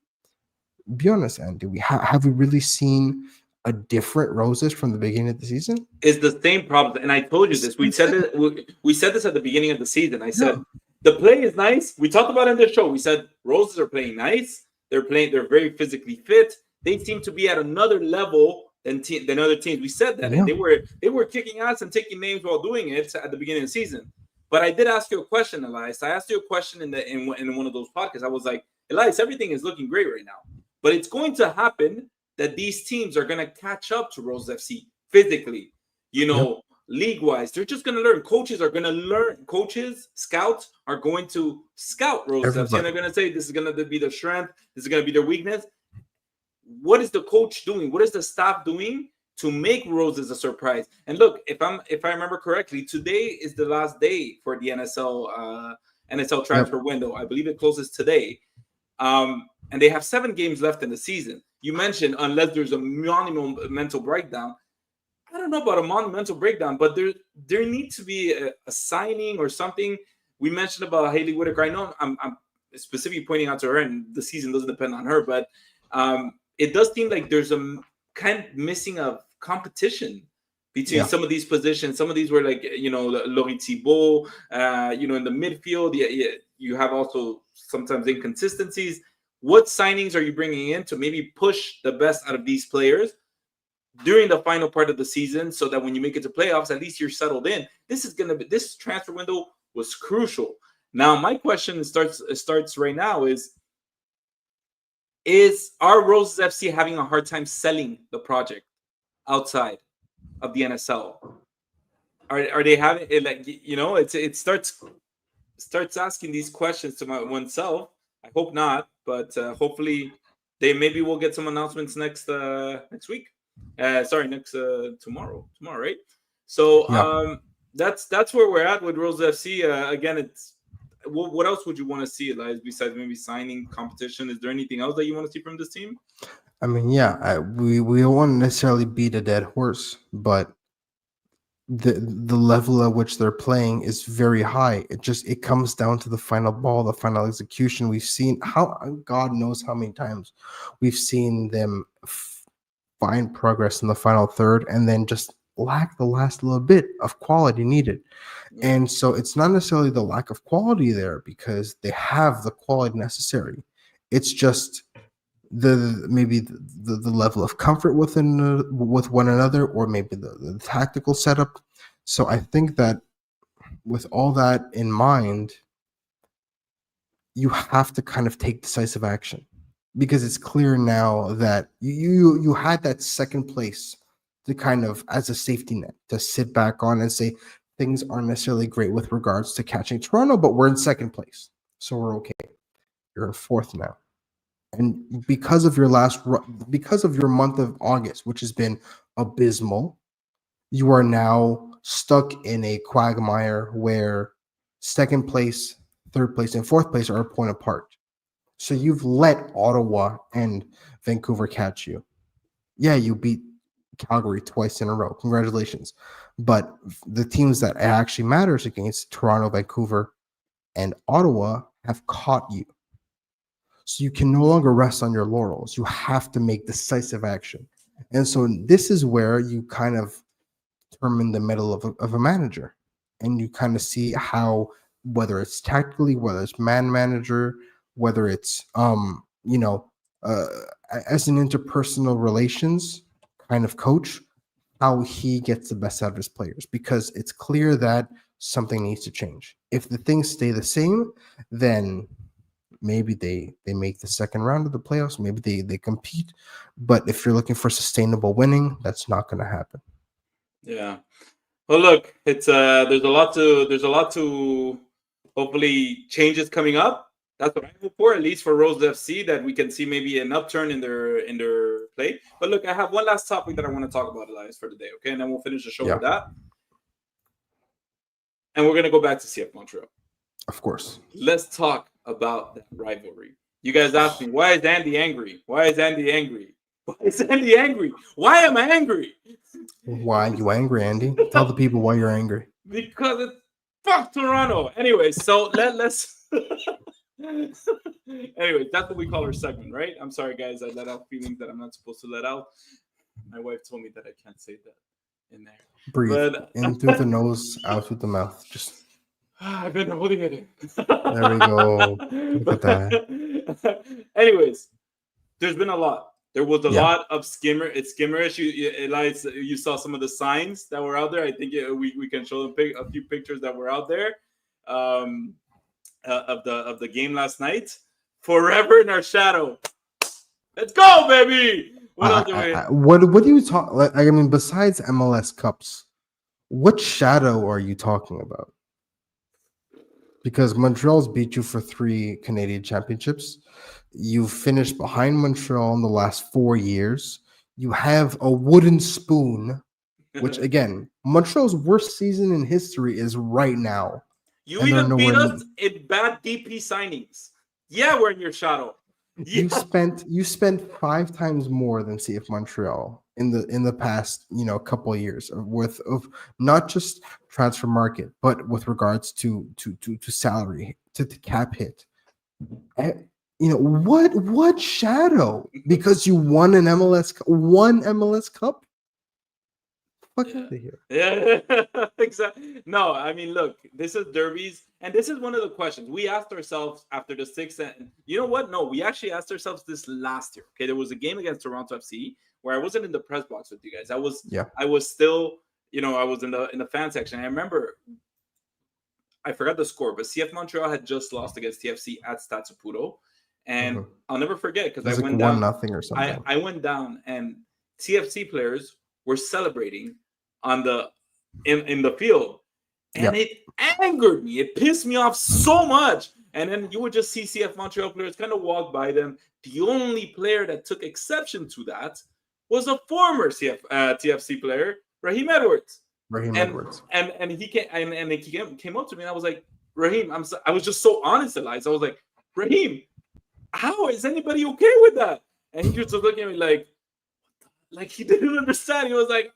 be honest, Andy, have we really seen a different Roses from the beginning of the season? It's the same problem, and I told you this. We said this at the beginning of the season. I said the play is nice. We talked about it in the show. We said Roses are playing nice. They're very physically fit. They seem to be at another level than other teams. We said that, and they were kicking ass and taking names while doing it at the beginning of the season. But I did ask you a question, Elias. I asked you a question in one of those podcasts. I was like, Elias, everything is looking great right now, but it's going to happen that these teams are going to catch up to Rose FC physically, league-wise. They're just going to learn. Coaches are going to learn. Coaches, scouts are going to scout Rose FC, and they're going to say, this is going to be their strength. This is going to be their weakness. What is the coach doing? What is the staff doing to make Roses a surprise? And look, if I remember correctly, today is the last day for the NSL transfer window. I believe it closes today. And they have 7 games left in the season. You mentioned, unless there's a monumental breakdown. I don't know about a monumental breakdown, but there needs to be a signing or something. We mentioned about Haley Whitaker. I know I'm specifically pointing out to her, and the season doesn't depend on her, but it does seem like there's a kind of missing of competition between some of these positions. Some of these were like, Laurie Thibault, in the midfield. You have also sometimes inconsistencies. What signings are you bringing in to maybe push the best out of these players during the final part of the season, so that when you make it to playoffs, at least you're settled in? This transfer window was crucial. Now, my question starts right now is our Roses FC having a hard time selling the project outside of the NSL? Are they having it, like, it starts asking these questions to oneself. I hope not, but hopefully maybe we'll get some announcements next week. Tomorrow, right? So that's where we're at with Rose FC. Again, it's what else would you want to see, Elias, besides maybe signing competition? Is there anything else that you want to see from this team? I mean, we don't want to necessarily beat a dead horse, but the level at which they're playing is very high. It comes down to the final ball, the final execution. We've seen God knows how many times we've seen them find progress in the final third and then just lack the last little bit of quality needed. And so it's not necessarily the lack of quality there, because they have the quality necessary. It's just maybe the level of comfort with one another, or maybe the tactical setup. So I think that with all that in mind, you have to kind of take decisive action, because it's clear now that you had that second place to kind of as a safety net to sit back on and say things aren't necessarily great with regards to catching Toronto, but we're in second place, so we're okay. You're in fourth now. And because of your month of August, which has been abysmal, you are now stuck in a quagmire where second place, third place, and fourth place are a point apart. So you've let Ottawa and Vancouver catch you. Yeah, you beat Calgary twice in a row. Congratulations. But the teams that it actually matters against, Toronto, Vancouver, and Ottawa, have caught you. So you can no longer rest on your laurels. You have to make decisive action. And so this is where you kind of determine the mettle of a manager. And you kind of see how, whether it's tactically, whether it's man manager, whether it's, as an interpersonal relations kind of coach, how he gets the best out of his players. Because it's clear that something needs to change. If the things stay the same, then maybe they make the second round of the playoffs. Maybe they compete. But if you're looking for sustainable winning, that's not going to happen. Yeah. Well, look, it's there's a lot to hopefully changes coming up. That's what I hope for, at least for Rose FC, that we can see maybe an upturn in their play. But look, I have one last topic that I want to talk about, Elias, for today, okay? And then we'll finish the show with that. And we're gonna go back to CF Montreal. Of course. Let's talk about that rivalry. You guys asked me, why is Andy angry? Why is Andy angry? Why is Andy angry? Why am I angry? Why are you angry, Andy? Tell the people why you're angry. Because it's fuck Toronto. Anyway, so let's anyway, that's what we call our segment, right? I'm sorry, guys. I let out feelings that I'm not supposed to let out. My wife told me that I can't say that in there. Breathe in through the nose, out through the mouth. Just I've been holding it in. There we go. Look at that. Anyways, there's been a lot. There was a lot of skimmerish. Elias, you saw some of the signs that were out there. I think we can show them a few pictures that were out there of the game last night. Forever in our shadow. Let's go, baby. What do you talk? Like, I mean, besides MLS Cups, what shadow are you talking about? Because Montreal's beat you for 3 Canadian championships. You've finished behind Montreal in the last 4 years. You have a wooden spoon, which, again, Montreal's worst season in history is right now. You even beat us in bad DP signings. Yeah, we're in your shadow. Yeah. You spent 5 times more than CF Montreal in the past couple of years of not just transfer market, but with regards to salary, to cap hit. What shadow? Because you won an MLS Cup? Fuck out of here. Yeah, exactly. No, I mean, look, this is derbies, and this is one of the questions we asked ourselves after the 6th. And you know what? No, we actually asked ourselves this last year. Okay, there was a game against Toronto FC where I wasn't in the press box with you guys. I was still, I was in the fan section. I remember, I forgot the score, but CF Montreal had just lost against TFC at Stade Saputo, and I'll never forget because I went down 1-0 or something. I went down, and TFC players were celebrating on in the field, and it angered me. It pissed me off so much. And then you would just see CF Montreal players kind of walk by them. The only player that took exception to that was a former TFC player, Raheem Edwards. And he came up to me, and I was like, Raheem, I was just so honest, Elias. I was like, Raheem, how is anybody okay with that? And he was just looking at me like he didn't understand. He was like,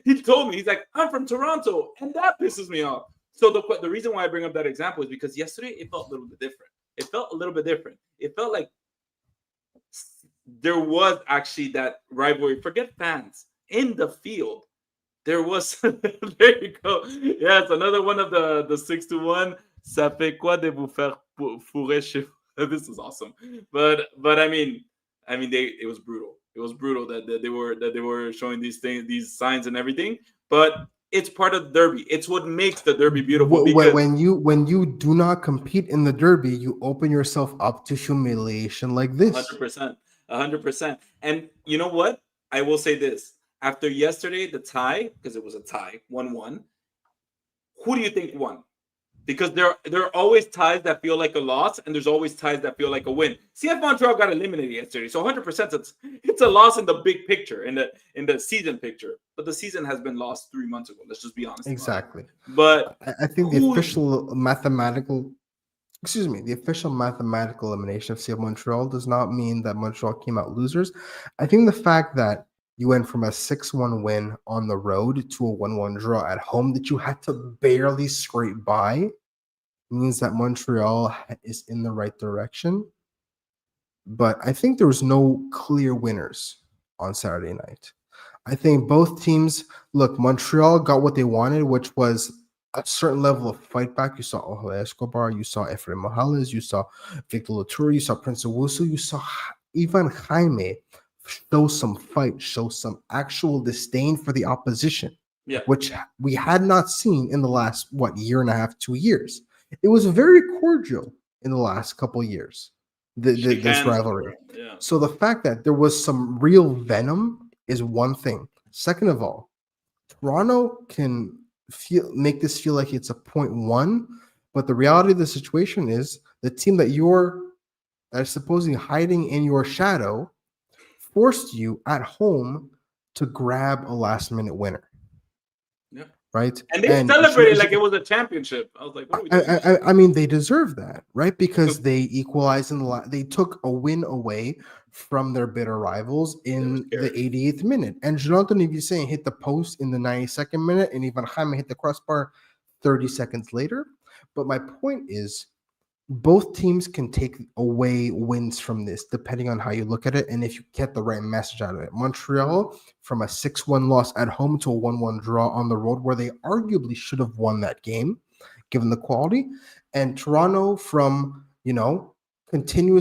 he told me, he's like, I'm from Toronto, and that pisses me off. So the reason why I bring up that example is because yesterday it felt a little bit different. It felt like there was actually that rivalry. Forget fans. In the field, there was, there you go. Yes, another one of the 6-1. Ça fait quoi de vous faire fourrer chez vous? This is awesome. But I mean, it was brutal. It was brutal that they were showing these things, these signs and everything. But it's part of the derby. It's what makes the derby beautiful. When you do not compete in the derby, you open yourself up to humiliation like this. 100%. And you know what? I will say this. After yesterday, the tie, because it was a tie, 1-1, who do you think won? Because there are always ties that feel like a loss, and there's always ties that feel like a win. CF Montreal got eliminated yesterday, so 100% it's a loss in the big picture, in the season picture. But the season has been lost 3 months ago. Let's just be honest. Exactly. But I think the official mathematical elimination of CF Montreal does not mean that Montreal came out losers. I think the fact that you went from a 6-1 win on the road to a 1-1 draw at home that you had to barely scrape by means that Montreal is in the right direction. But I think there was no clear winners on Saturday night. I think both teams, look, Montreal got what they wanted, which was a certain level of fight back. You saw Ojo Escobar, you saw Efrain Morales, you saw Victor Latour, you saw Prince Owusu, you saw Ivan Jaime show some fight, show some actual disdain for the opposition, which we had not seen in the last, year and a half, 2 years. It was very cordial in the last couple of years, this rivalry. Yeah. So the fact that there was some real venom is one thing. Second of all, Toronto can make this feel like it's a 0.1, but the reality of the situation is the team that is supposedly hiding in your shadow, forced you at home to grab a last-minute winner. Yeah. Right? And they celebrated like it was a championship. I was like, what are we doing? I mean, they deserve that, right? Because they equalized they took a win away from their bitter rivals in the 88th minute. And Jonathan Yvissin hit the post in the 92nd minute, and Ivan Jaime hit the crossbar 30 seconds later. But my point is, both teams can take away wins from this, depending on how you look at it, and if you get the right message out of it. Montreal, from a 6-1 loss at home to a 1-1 draw on the road, where they arguably should have won that game, given the quality. And Toronto, from continuing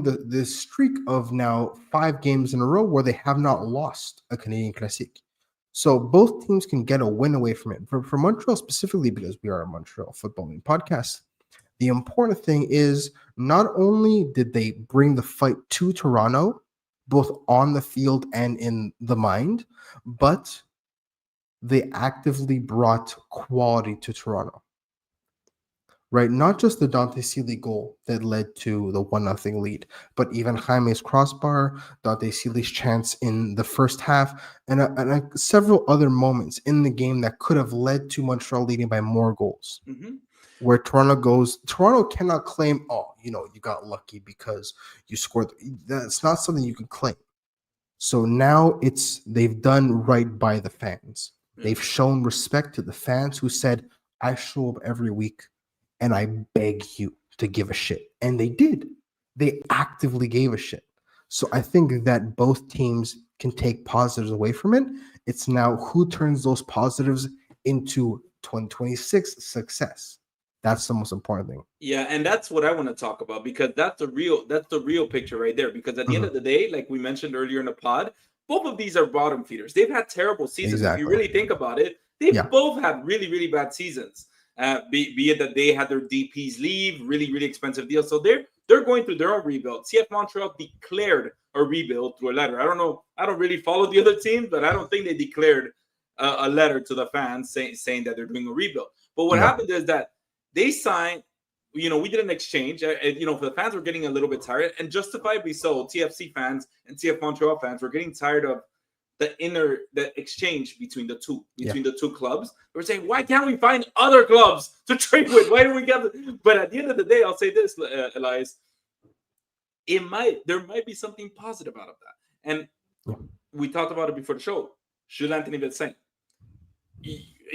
the streak of now 5 games in a row where they have not lost a Canadian Classique. So both teams can get a win away from it. For Montreal specifically, because we are a Montreal footballing podcast, the important thing is not only did they bring the fight to Toronto, both on the field and in the mind, but they actively brought quality to Toronto. Right? Not just the Dante Sealy goal that led to the 1-0 lead, but even Jaime's crossbar, Dante Sealy's chance in the first half, and several other moments in the game that could have led to Montreal leading by more goals. Mm-hmm. Where Toronto cannot claim, you got lucky because you scored. That's not something you can claim. So now they've done right by the fans. Yeah. They've shown respect to the fans who said, I show up every week and I beg you to give a shit. And they did. They actively gave a shit. So I think that both teams can take positives away from it. It's now who turns those positives into 2026 success. That's the most important thing. Yeah, and that's what I want to talk about, because that's the real picture right there. Because at the end of the day, like we mentioned earlier in the pod, both of these are bottom feeders. They've had terrible seasons. Exactly. If you really think about it, they've both had really, really bad seasons. Be it that they had their DPs leave, really, really expensive deals. So they're going through their own rebuild. CF Montreal declared a rebuild through a letter. I don't know. I don't really follow the other teams, but I don't think they declared a letter to the fans saying that they're doing a rebuild. But what happened is that they signed, we did an exchange. For the fans were getting a little bit tired, and justifiably so. TFC fans and CF Montreal fans were getting tired of the exchange between the two clubs. They were saying, why can't we find other clubs to trade with? Why do we get them? But at the end of the day, I'll say this, Elias, there might be something positive out of that. And we talked about it before the show. Jules-Anthony Vincent.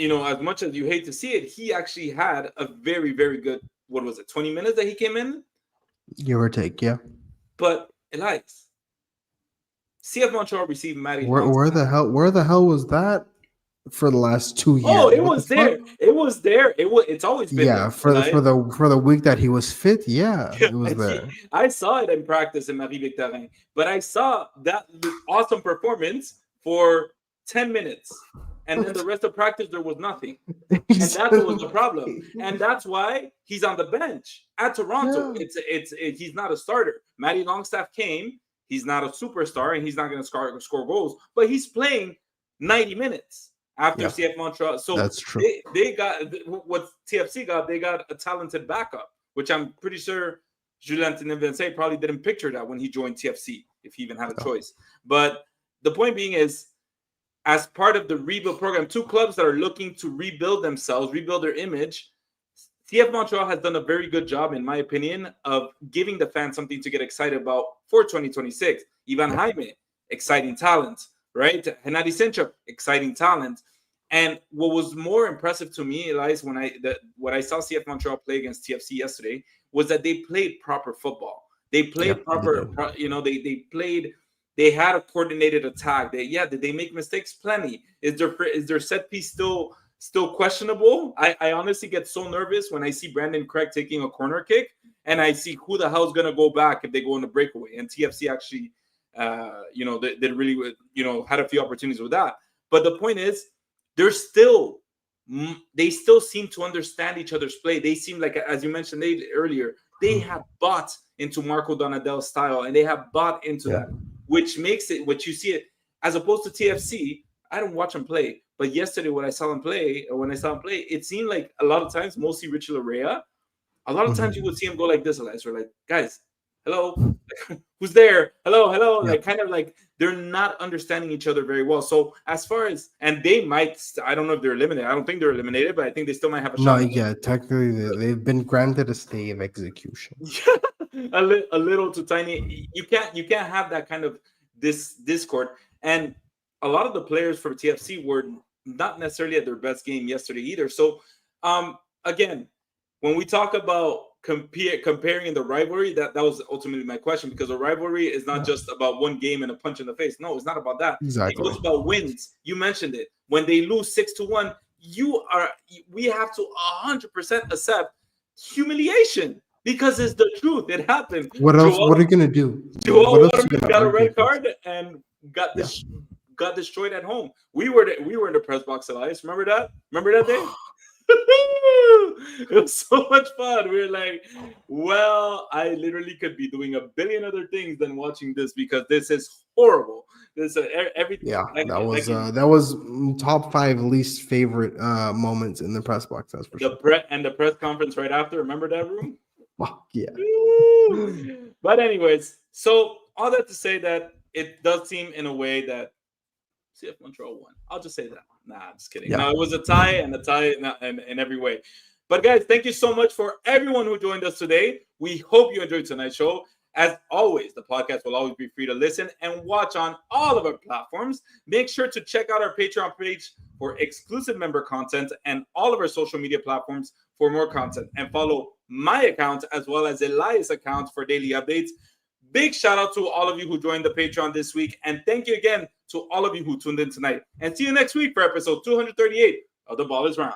As much as you hate to see it, he actually had a very, very good, 20 minutes that he came in? Give or take, yeah. But, Elias, CF Montreal received Matty Where the hell was that for the last 2 years? Oh, it was there. It was there. It's always been there. For the week that he was fit, it was there. I saw it in practice in Marie-Victorin, but I saw that awesome performance for 10 minutes. And then the rest of practice, there was nothing. And that's what was the problem. And that's why he's on the bench at Toronto. Yeah. He's not a starter. Matty Longstaff came. He's not a superstar, and he's not going to score goals. But he's playing 90 minutes after CF Montreal. So that's true. They got what TFC got. They got a talented backup, which I'm pretty sure Jules-Anthony Vincent probably didn't picture that when he joined TFC, if he even had a choice. But the point being is, as part of the rebuild program, two clubs that are looking to rebuild themselves, rebuild their image, CF Montreal has done a very good job, in my opinion, of giving the fans something to get excited about for 2026. Ivan Jaime, exciting talent, right? Hennady Sinchuk, exciting talent. And what was more impressive to me, Elias, what I saw CF Montreal play against TFC yesterday, was that they played proper football. They played They had a coordinated attack. Did they make mistakes? Plenty. Is their set piece still questionable? I honestly get so nervous when I see Brandon Craig taking a corner kick, and I see who the hell's gonna go back if they go in a breakaway. And TFC actually, they really, had a few opportunities with that. But the point is, they still seem to understand each other's play. They seem like, as you mentioned earlier, they have bought into Marco Donadel's style, and they have bought into that. Which makes it what you see it, as opposed to TFC. I don't watch them play, but yesterday when I saw them play, it seemed like a lot of times, mostly Richie Larea, a lot of times you would see him go like this, Elias. We're like, guys, hello, who's there? Hello, Yeah. like kind of like they're not understanding each other very well. So as far as, and they might, I don't know if they're eliminated. I don't think they're eliminated, but I think they still might have a shot. Not yet. Technically, they've been granted a stay of execution. a little too tiny. You can't have that kind of this discord. And a lot of the players from TFC were not necessarily at their best game yesterday either. So again, when we talk about comparing the rivalry, that was ultimately my question, because a rivalry is not just about one game and a punch in the face. No, it's not about that. Exactly. It goes about wins. You mentioned it. When they lose 6-1, we have to 100% accept humiliation, because it's the truth. It happened. What else? What are you gonna do? Joel got a red card and got destroyed at home. We were in the press box, Elias. Remember that day? It was so much fun. We were like, well, I literally could be doing a billion other things than watching this, because this is horrible. This everything. Yeah, that was top 5 least favorite moments in the press box. That's for sure. And the press conference right after. Remember that room? Fuck yeah. But anyways, so all that to say that it does seem in a way that CF Montreal won. I'll just say that. Nah, I'm just kidding. Yeah. No, it was a tie in every way. But guys, thank you so much for everyone who joined us today. We hope you enjoyed tonight's show. As always, the podcast will always be free to listen and watch on all of our platforms. Make sure to check out our Patreon page for exclusive member content and all of our social media platforms for more content. And follow my account as well as Elias' account for daily updates. Big shout out to all of you who joined the Patreon this week. And thank you again to all of you who tuned in tonight. And see you next week for episode 238 of The Ball is Round.